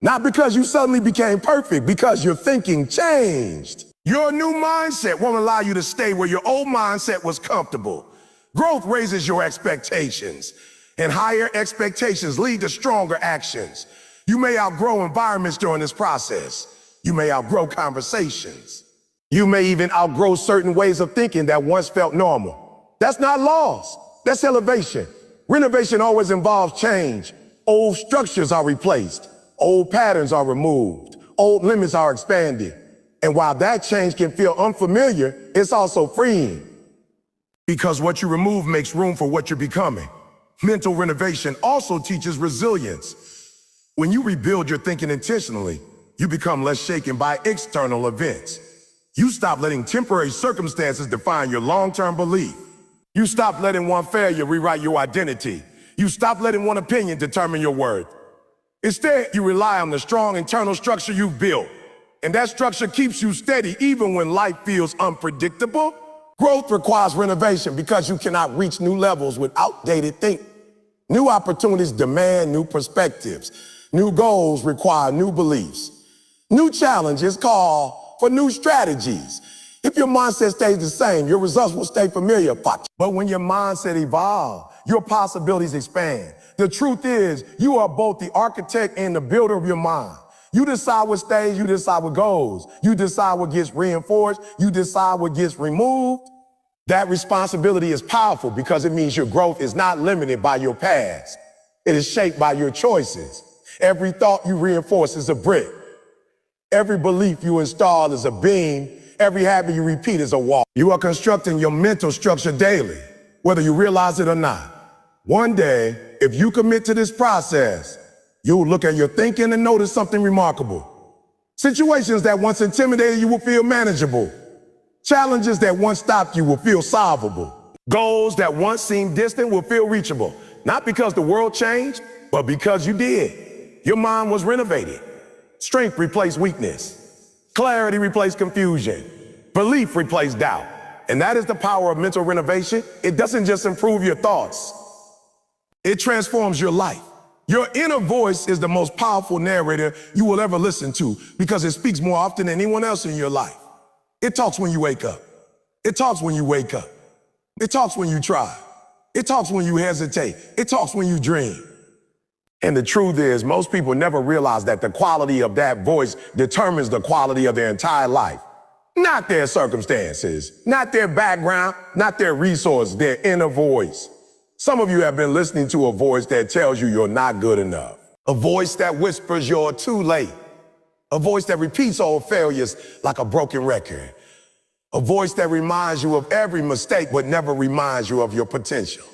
Not because you suddenly became perfect, because your thinking changed. Your new mindset won't allow you to stay where your old mindset was comfortable. Growth raises your expectations, and higher expectations lead to stronger actions. You may outgrow environments during this process. You may outgrow conversations. You may even outgrow certain ways of thinking that once felt normal. That's not loss, that's elevation. Renovation always involves change. Old structures are replaced. Old patterns are removed. Old limits are expanded. And while that change can feel unfamiliar, it's also freeing. Because what you remove makes room for what you're becoming. Mental renovation also teaches resilience. When you rebuild your thinking intentionally, you become less shaken by external events. You stop letting temporary circumstances define your long-term belief. You stop letting one failure rewrite your identity. You stop letting one opinion determine your worth. Instead, you rely on the strong internal structure you've built. And that structure keeps you steady even when life feels unpredictable. Growth requires renovation because you cannot reach new levels with outdated thinking. New opportunities demand new perspectives. New goals require new beliefs. New challenges call for new strategies. If your mindset stays the same, your results will stay familiar. But when your mindset evolves, your possibilities expand. The truth is, you are both the architect and the builder of your mind. You decide what stays, you decide what goes. You decide what gets reinforced, you decide what gets removed. That responsibility is powerful because it means your growth is not limited by your past. It is shaped by your choices. Every thought you reinforce is a brick. Every belief you install is a beam. Every habit you repeat is a wall. You are constructing your mental structure daily, whether you realize it or not. One day, if you commit to this process, you will look at your thinking and notice something remarkable. Situations that once intimidated you will feel manageable. Challenges that once stopped you will feel solvable. Goals that once seemed distant will feel reachable. Not because the world changed, but because you did. Your mind was renovated. Strength replaced weakness. Clarity replaced confusion. Belief replaced doubt. And that is the power of mental renovation. It doesn't just improve your thoughts. It transforms your life. Your inner voice is the most powerful narrator you will ever listen to because it speaks more often than anyone else in your life. It talks when you wake up. It talks when you wake up. It talks when you try. It talks when you hesitate. It talks when you dream. And the truth is, most people never realize that the quality of that voice determines the quality of their entire life. Not their circumstances, not their background, not their resources, their inner voice. Some of you have been listening to a voice that tells you you're not good enough. A voice that whispers you're too late. A voice that repeats old failures like a broken record. A voice that reminds you of every mistake but never reminds you of your potential.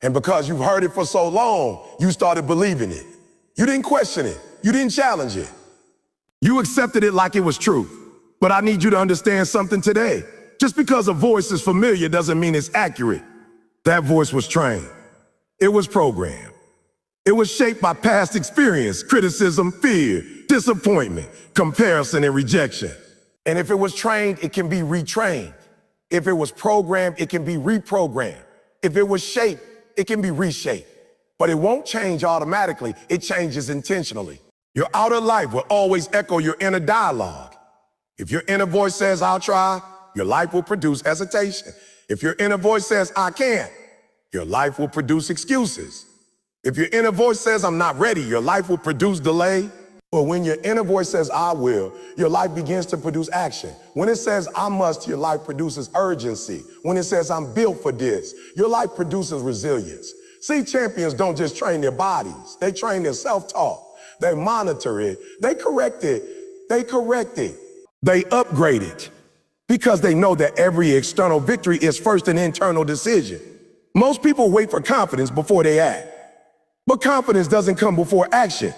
And because you've heard it for so long, you started believing it. You didn't question it. You didn't challenge it. You accepted it like it was true. But I need you to understand something today. Just because a voice is familiar doesn't mean it's accurate. That voice was trained. It was programmed. It was shaped by past experience, criticism, fear, disappointment, comparison, and rejection. And if it was trained, it can be retrained. If it was programmed, it can be reprogrammed. If it was shaped, it can be reshaped. But it won't change automatically. It changes intentionally. Your outer life will always echo your inner dialogue. If your inner voice says, I'll try, your life will produce hesitation. If your inner voice says, I can't, your life will produce excuses. If your inner voice says, I'm not ready, your life will produce delay. But when your inner voice says, I will, your life begins to produce action. When it says, I must, your life produces urgency. When it says, I'm built for this, your life produces resilience. See, champions don't just train their bodies. They train their self-talk. They monitor it. They correct it. They upgrade it because they know that every external victory is first an internal decision. Most people wait for confidence before they act. But confidence doesn't come before action.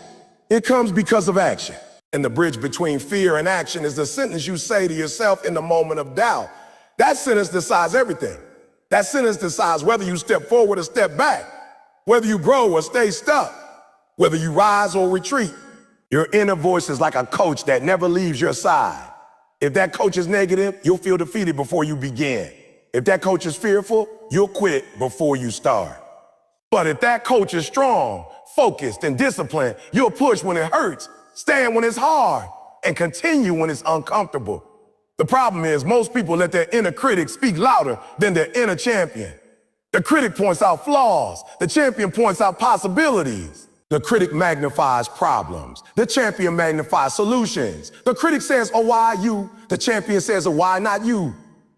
It comes because of action. And the bridge between fear and action is the sentence you say to yourself in the moment of doubt. That sentence decides everything. That sentence decides whether you step forward or step back, whether you grow or stay stuck, whether you rise or retreat. Your inner voice is like a coach that never leaves your side. If that coach is negative, you'll feel defeated before you begin. If that coach is fearful, you'll quit before you start. But if that coach is strong, focused, and disciplined, you'll push when it hurts, stand when it's hard, and continue when it's uncomfortable. The problem is most people let their inner critic speak louder than their inner champion. The critic points out flaws. The champion points out possibilities. The critic magnifies problems. The champion magnifies solutions. The critic says, oh, why you? The champion says, oh, why not you?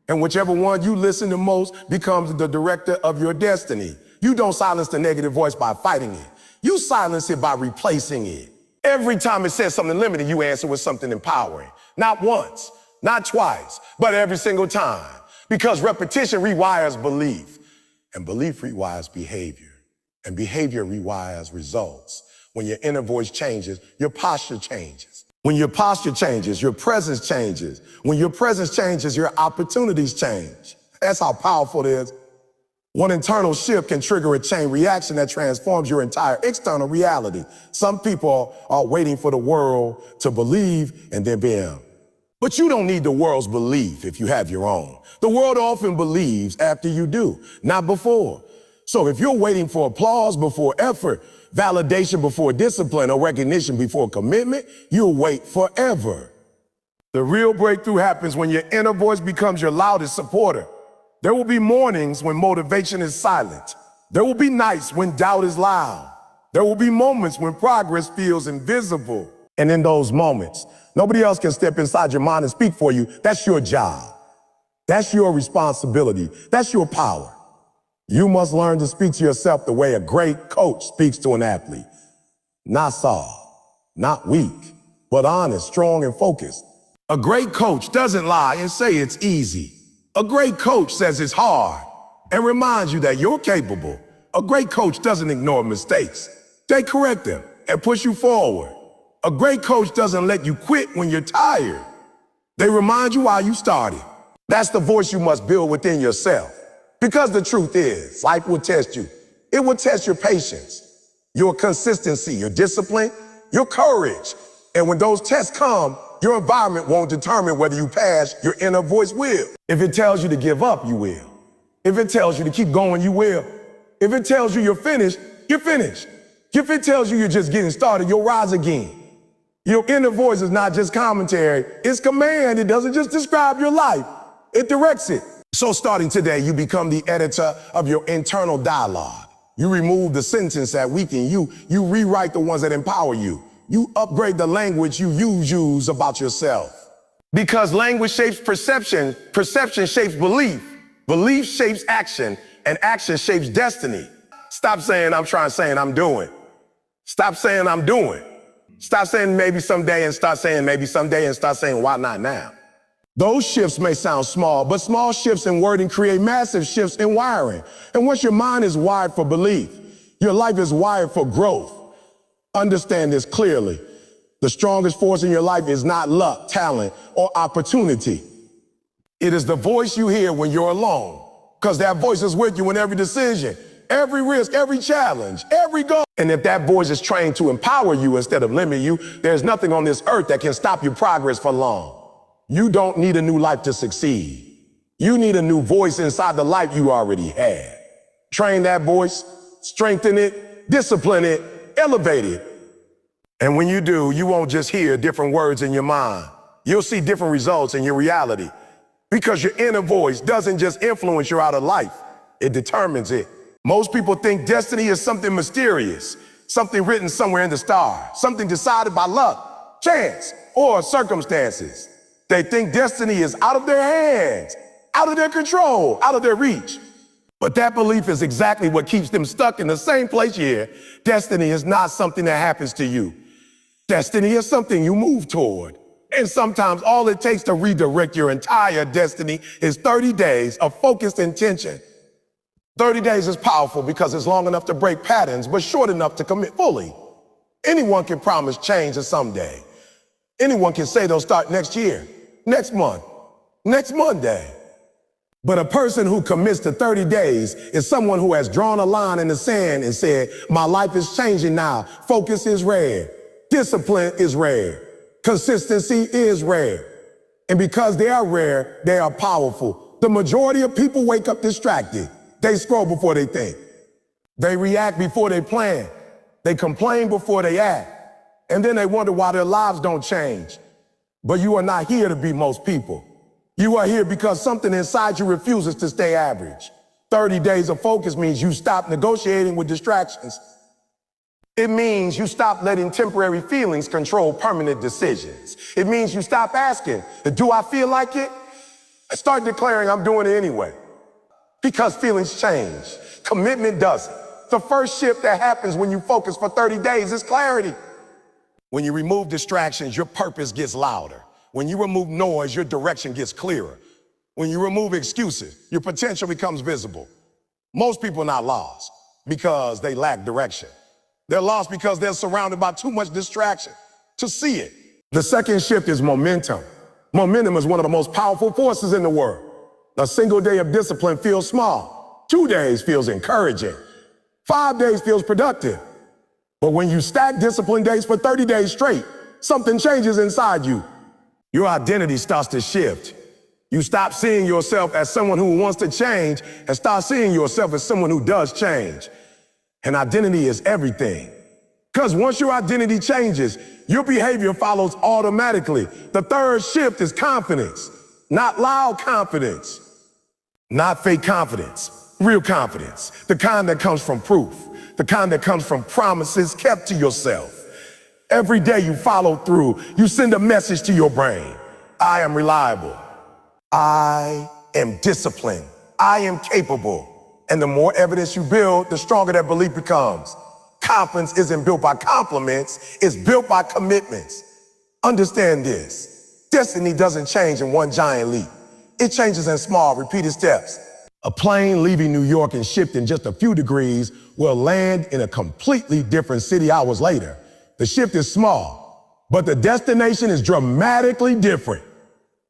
And whichever one you listen to most becomes the director of your destiny. You don't silence the negative voice by fighting it. You silence it by replacing it. Every time it says something limiting, you answer with something empowering. Not once, not twice, but every single time. Because repetition rewires belief, and belief rewires behavior, and behavior rewires results. When your inner voice changes, your posture changes. When your posture changes, your presence changes. When your presence changes, your opportunities change. That's how powerful it is. One internal shift can trigger a chain reaction that transforms your entire external reality. Some people are waiting for the world to believe and then bam. But you don't need the world's belief if you have your own. The world often believes after you do, not before. So if you're waiting for applause before effort, validation before discipline, or recognition before commitment, you'll wait forever. The real breakthrough happens when your inner voice becomes your loudest supporter. There will be mornings when motivation is silent. There will be nights when doubt is loud. There will be moments when progress feels invisible. And in those moments, nobody else can step inside your mind and speak for you. That's your job. That's your responsibility. That's your power. You must learn to speak to yourself the way a great coach speaks to an athlete. Not soft, not weak, but honest, strong, and focused. A great coach doesn't lie and say it's easy. A great coach says it's hard and reminds you that you're capable. A great coach doesn't ignore mistakes. They correct them and push you forward. A great coach doesn't let you quit when you're tired. They remind you why you started. That's the voice you must build within yourself. Because the truth is, life will test you. It will test your patience, your consistency, your discipline, your courage. And when those tests come, your environment won't determine whether you pass, your inner voice will. If it tells you to give up, you will. If it tells you to keep going, you will. If it tells you you're finished, you're finished. If it tells you you're just getting started, you'll rise again. Your inner voice is not just commentary, it's command. It doesn't just describe your life, it directs it. So starting today, you become the editor of your internal dialogue. You remove the sentences that weaken you. You rewrite the ones that empower you. You upgrade the language you use about yourself. Because language shapes perception, perception shapes belief, belief shapes action, and action shapes destiny. Stop saying I'm trying, saying I'm doing. Stop saying I'm doing. Stop saying maybe someday and start saying maybe someday and start saying why not now. Those shifts may sound small, but small shifts in wording create massive shifts in wiring. And once your mind is wired for belief, your life is wired for growth. Understand this clearly. The strongest force in your life is not luck, talent, or opportunity. It is the voice you hear when you're alone, because that voice is with you in every decision, every risk, every challenge, every goal. And if that voice is trained to empower you instead of limit you, there's nothing on this earth that can stop your progress for long. You don't need a new life to succeed. You need a new voice inside the life you already had. Train that voice, strengthen it, discipline it, elevate it. And when you do, you won't just hear different words in your mind. You'll see different results in your reality. Because your inner voice doesn't just influence your outer life, it determines it. Most people think destiny is something mysterious, something written somewhere in the stars, something decided by luck, chance, or circumstances. They think destiny is out of their hands, out of their control, out of their reach. But that belief is exactly what keeps them stuck in the same place here. Destiny is not something that happens to you. Destiny is something you move toward. And sometimes all it takes to redirect your entire destiny is 30 days of focused intention. 30 days is powerful because it's long enough to break patterns, but short enough to commit fully. Anyone can promise change someday. Anyone can say they'll start next year, next month, next Monday. But a person who commits to 30 days is someone who has drawn a line in the sand and said, my life is changing now. Focus is rare. Discipline is rare. Consistency is rare. And because they are rare, they are powerful. The majority of people wake up distracted. They scroll before they think. They react before they plan. They complain before they act. And then they wonder why their lives don't change. But you are not here to be most people. You are here because something inside you refuses to stay average. 30 days of focus means you stop negotiating with distractions. It means you stop letting temporary feelings control permanent decisions. It means you stop asking, do I feel like it? And start declaring I'm doing it anyway. Because feelings change. Commitment doesn't. The first shift that happens when you focus for 30 days is clarity. When you remove distractions, your purpose gets louder. When you remove noise, your direction gets clearer. When you remove excuses, your potential becomes visible. Most people are not lost because they lack direction. They're lost because they're surrounded by too much distraction to see it. The second shift is momentum. Momentum is one of the most powerful forces in the world. A single day of discipline feels small, 2 days feels encouraging. 5 days feels productive. But when you stack discipline days for 30 days straight, something changes inside you. Your identity starts to shift. You stop seeing yourself as someone who wants to change and start seeing yourself as someone who does change. And identity is everything. Because once your identity changes, your behavior follows automatically. The third shift is confidence. Not loud confidence. Not fake confidence. Real confidence. The kind that comes from proof. The kind that comes from promises kept to yourself. Every day you follow through, you send a message to your brain. I am reliable. I am disciplined. I am capable. And the more evidence you build, the stronger that belief becomes. Confidence isn't built by compliments, it's built by commitments. Understand this. Destiny doesn't change in one giant leap. It changes in small, repeated steps. A plane leaving New York and shifting just a few degrees will land in a completely different city hours later. The shift is small, but the destination is dramatically different.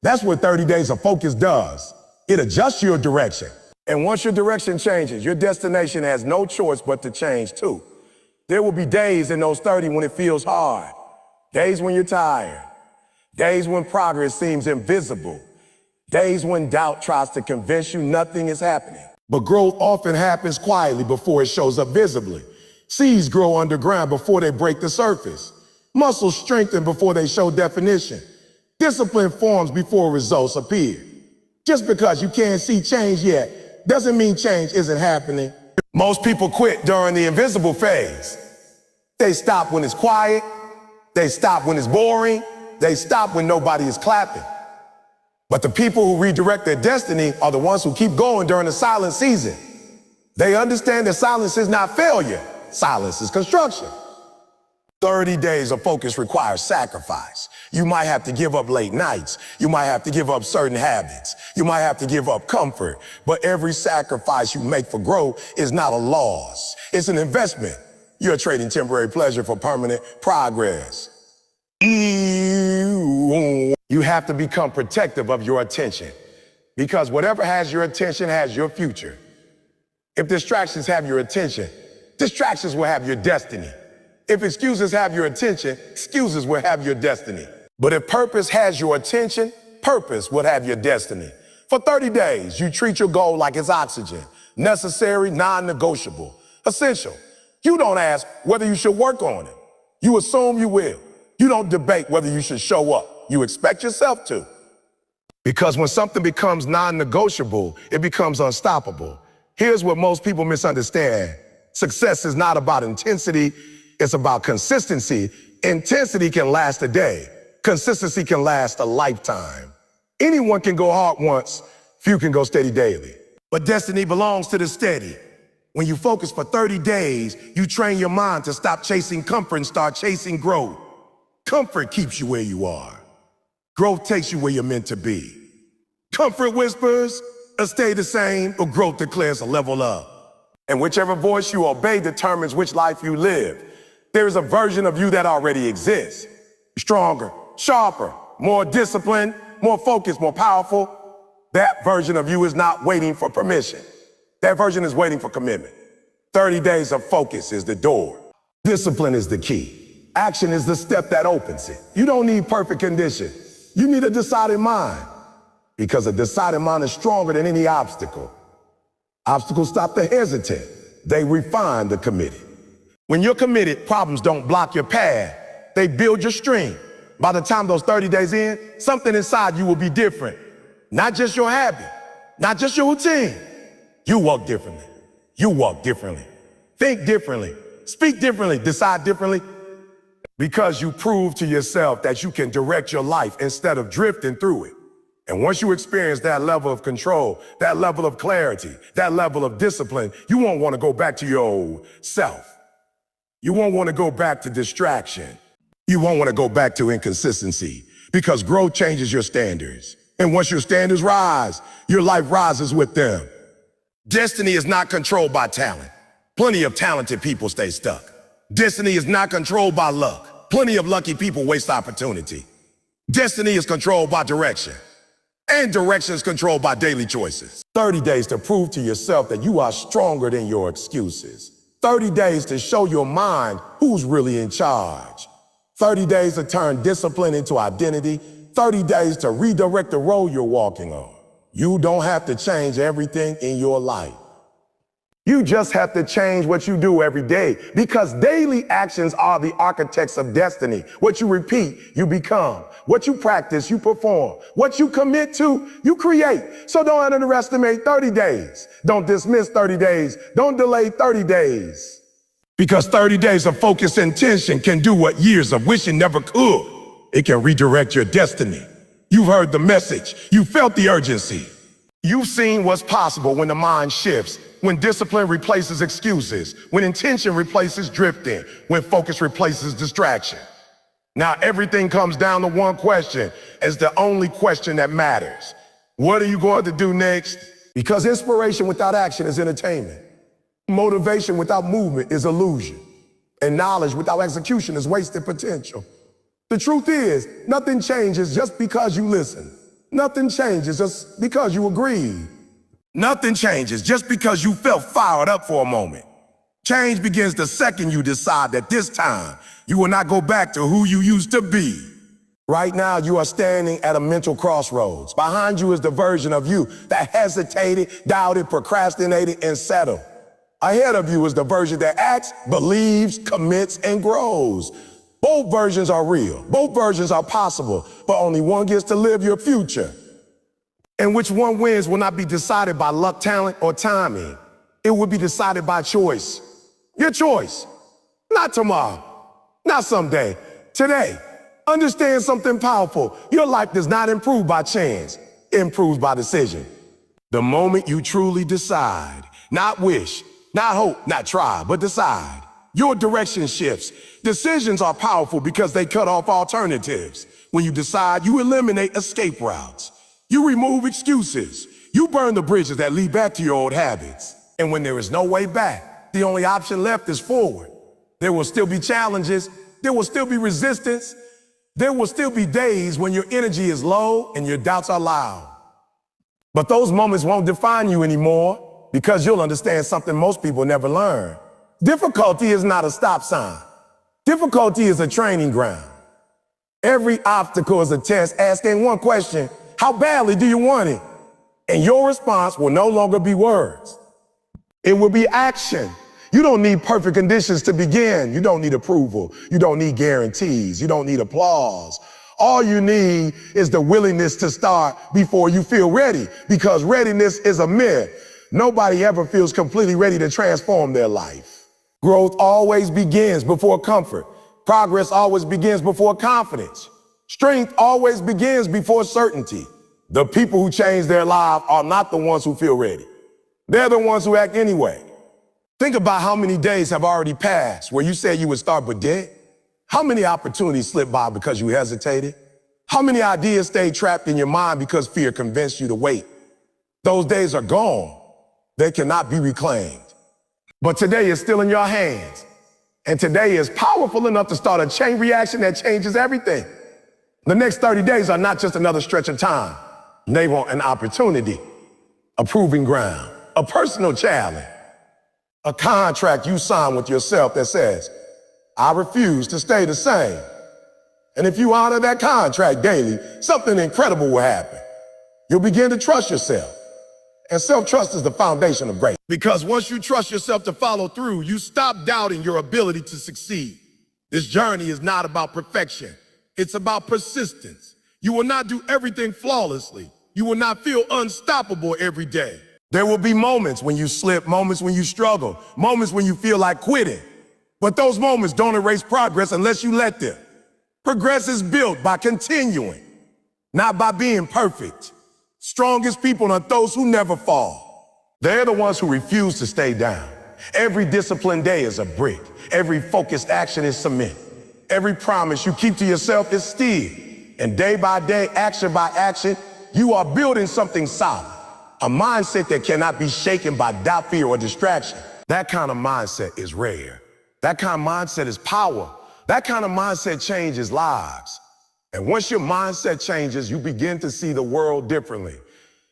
That's what 30 days of focus does. It adjusts your direction. And once your direction changes, your destination has no choice but to change too. There will be days in those 30 when it feels hard, days when you're tired, days when progress seems invisible, days when doubt tries to convince you nothing is happening. But growth often happens quietly before it shows up visibly. Seeds grow underground before they break the surface. Muscles strengthen before they show definition. Discipline forms before results appear. Just because you can't see change yet doesn't mean change isn't happening. Most people quit during the invisible phase. They stop when it's quiet. They stop when it's boring. They stop when nobody is clapping. But the people who redirect their destiny are the ones who keep going during the silent season. They understand that silence is not failure. Silence is construction. 30 days of focus requires sacrifice. You might have to give up late nights. You might have to give up certain habits. You might have to give up comfort. But every sacrifice you make for growth is not a loss. It's an investment. You're trading temporary pleasure for permanent progress. You have to become protective of your attention, because whatever has your attention has your future. If distractions have your attention, distractions will have your destiny. If excuses have your attention, excuses will have your destiny. But if purpose has your attention, purpose will have your destiny. For 30 days, you treat your goal like it's oxygen, necessary, non-negotiable, essential. You don't ask whether you should work on it. You assume you will. You don't debate whether you should show up. You expect yourself to. Because when something becomes non-negotiable, it becomes unstoppable. Here's what most people misunderstand. Success is not about intensity, it's about consistency. Intensity can last a day. Consistency can last a lifetime. Anyone can go hard once, few can go steady daily. But destiny belongs to the steady. When you focus for 30 days, you train your mind to stop chasing comfort and start chasing growth. Comfort keeps you where you are. Growth takes you where you're meant to be. Comfort whispers, stay the same, or growth declares a level up. And whichever voice you obey determines which life you live. There is a version of you that already exists. Stronger, sharper, more disciplined, more focused, more powerful. That version of you is not waiting for permission. That version is waiting for commitment. 30 days of focus is the door. Discipline is the key. Action is the step that opens it. You don't need perfect conditions. You need a decided mind, because a decided mind is stronger than any obstacle. Obstacles stop the hesitant. They refine the committed. When you're committed, problems don't block your path. They build your strength. By the time those 30 days in, something inside you will be different. Not just your habit, not just your routine. You walk differently. You walk differently. Think differently. Speak differently. Decide differently. Because you prove to yourself that you can direct your life instead of drifting through it. And once you experience that level of control, that level of clarity, that level of discipline, you won't want to go back to your old self. You won't want to go back to distraction. You won't want to go back to inconsistency, because growth changes your standards. And once your standards rise, your life rises with them. Destiny is not controlled by talent. Plenty of talented people stay stuck. Destiny is not controlled by luck. Plenty of lucky people waste opportunity. Destiny is controlled by direction. and directions controlled by daily choices. 30 days to prove to yourself that you are stronger than your excuses. 30 days to show your mind who's really in charge. 30 days to turn discipline into identity. 30 days to redirect the road you're walking on. You don't have to change everything in your life. You just have to change what you do every day, because daily actions are the architects of destiny. What you repeat, you become. What you practice, you perform. What you commit to, you create. So don't underestimate 30 days. Don't dismiss 30 days. Don't delay 30 days. Because 30 days of focused intention can do what years of wishing never could. It can redirect your destiny. You've heard the message. You felt the urgency. You've seen what's possible when the mind shifts, when discipline replaces excuses, when intention replaces drifting, when focus replaces distraction. Now everything comes down to one question. It's the only question that matters. What are you going to do next? Because inspiration without action is entertainment. Motivation without movement is illusion. And knowledge without execution is wasted potential. The truth is, nothing changes just because you listen. Nothing changes just because you agree. Nothing changes just because you felt fired up for a moment. Change begins the second you decide that this time you will not go back to who you used to be. Right now, you are standing at a mental crossroads. Behind you is the version of you that hesitated, doubted, procrastinated, and settled. Ahead of you is the version that acts, believes, commits, and grows. Both versions are real. Both versions are possible, but only one gets to live your future. And which one wins will not be decided by luck, talent, or timing. It will be decided by choice. Your choice. Not tomorrow. Not someday. Today. Understand something powerful. Your life does not improve by chance. It improves by decision. The moment you truly decide, not wish, not hope, not try, but decide, your direction shifts. Decisions are powerful because they cut off alternatives. When you decide, you eliminate escape routes. You remove excuses. You burn the bridges that lead back to your old habits. And when there is no way back, the only option left is forward. There will still be challenges. There will still be resistance. There will still be days when your energy is low and your doubts are loud. But those moments won't define you anymore, because you'll understand something most people never learn. Difficulty is not a stop sign. Difficulty is a training ground. Every obstacle is a test asking one question: how badly do you want it? And your response will no longer be words. It will be action. You don't need perfect conditions to begin. You don't need approval. You don't need guarantees. You don't need applause. All you need is the willingness to start before you feel ready, because readiness is a myth. Nobody ever feels completely ready to transform their life. Growth always begins before comfort. Progress always begins before confidence. Strength always begins before certainty. The people who change their lives are not the ones who feel ready. They're the ones who act anyway. Think about how many days have already passed where you said you would start but did. How many opportunities slipped by because you hesitated? How many ideas stayed trapped in your mind because fear convinced you to wait? Those days are gone. They cannot be reclaimed. But today is still in your hands. And today is powerful enough to start a chain reaction that changes everything. The next 30 days are not just another stretch of time. They want an opportunity, a proving ground, a personal challenge, a contract you sign with yourself that says, I refuse to stay the same. And if you honor that contract daily, something incredible will happen. You'll begin to trust yourself. And self-trust is the foundation of greatness. Because once you trust yourself to follow through, you stop doubting your ability to succeed. This journey is not about perfection. It's about persistence. You will not do everything flawlessly. You will not feel unstoppable every day. There will be moments when you slip, moments when you struggle, moments when you feel like quitting. But those moments don't erase progress unless you let them. Progress is built by continuing, not by being perfect. Strongest people are those who never fall. They're the ones who refuse to stay down. Every disciplined day is a brick. Every focused action is cement. Every promise you keep to yourself is steel. And day by day, action by action, you are building something solid. A mindset that cannot be shaken by doubt, fear, or distraction. That kind of mindset is rare. That kind of mindset is power. That kind of mindset changes lives. And once your mindset changes, you begin to see the world differently.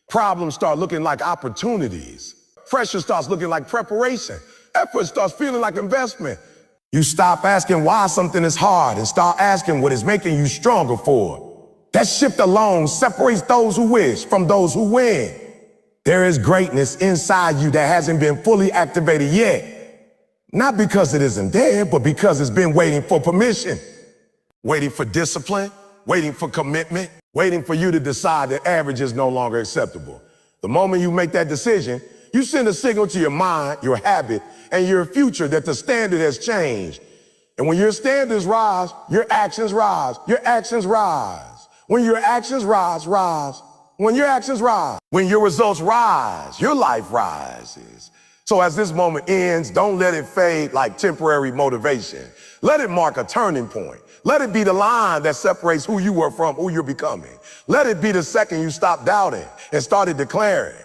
Problems start looking like opportunities. Pressure starts looking like preparation. Effort starts feeling like investment. You stop asking why something is hard and start asking what is making you stronger for it. That shift alone separates those who wish from those who win. There is greatness inside you that hasn't been fully activated yet. Not because it isn't there, but because it's been waiting for permission. Waiting for discipline, waiting for commitment, waiting for you to decide that average is no longer acceptable. The moment you make that decision, you send a signal to your mind, your habit, and your future that the standard has changed. And when your standards rise, your actions rise. Your actions rise. When your actions rise. When your actions rise. When your results rise, your life rises. So as this moment ends, don't let it fade like temporary motivation. Let it mark a turning point. Let it be the line that separates who you were from who you're becoming. Let it be the second you stopped doubting and started declaring.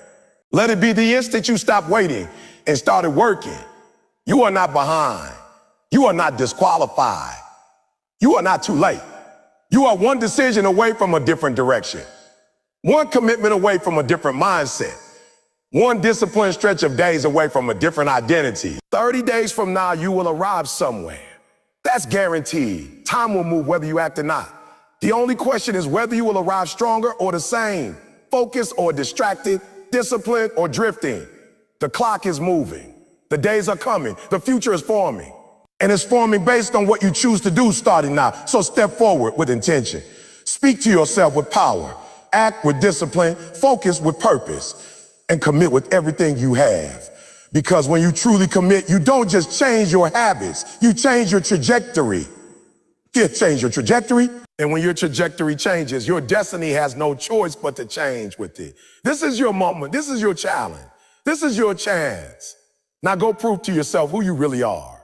Let it be the instant you stopped waiting and started working. You are not behind. You are not disqualified. You are not too late. You are one decision away from a different direction. One commitment away from a different mindset. One disciplined stretch of days away from a different identity. 30 days from now, you will arrive somewhere. That's guaranteed. Time will move whether you act or not. The only question is whether you will arrive stronger or the same, focused or distracted, disciplined or drifting. The clock is moving. The days are coming. The future is forming. And it's forming based on what you choose to do starting now. So step forward with intention. Speak to yourself with power. Act with discipline. Focus with purpose. And commit with everything you have. Because when you truly commit, you don't just change your habits. You change your trajectory. You change your trajectory. And when your trajectory changes, your destiny has no choice but to change with it. This is your moment. This is your challenge. This is your chance. Now go prove to yourself who you really are.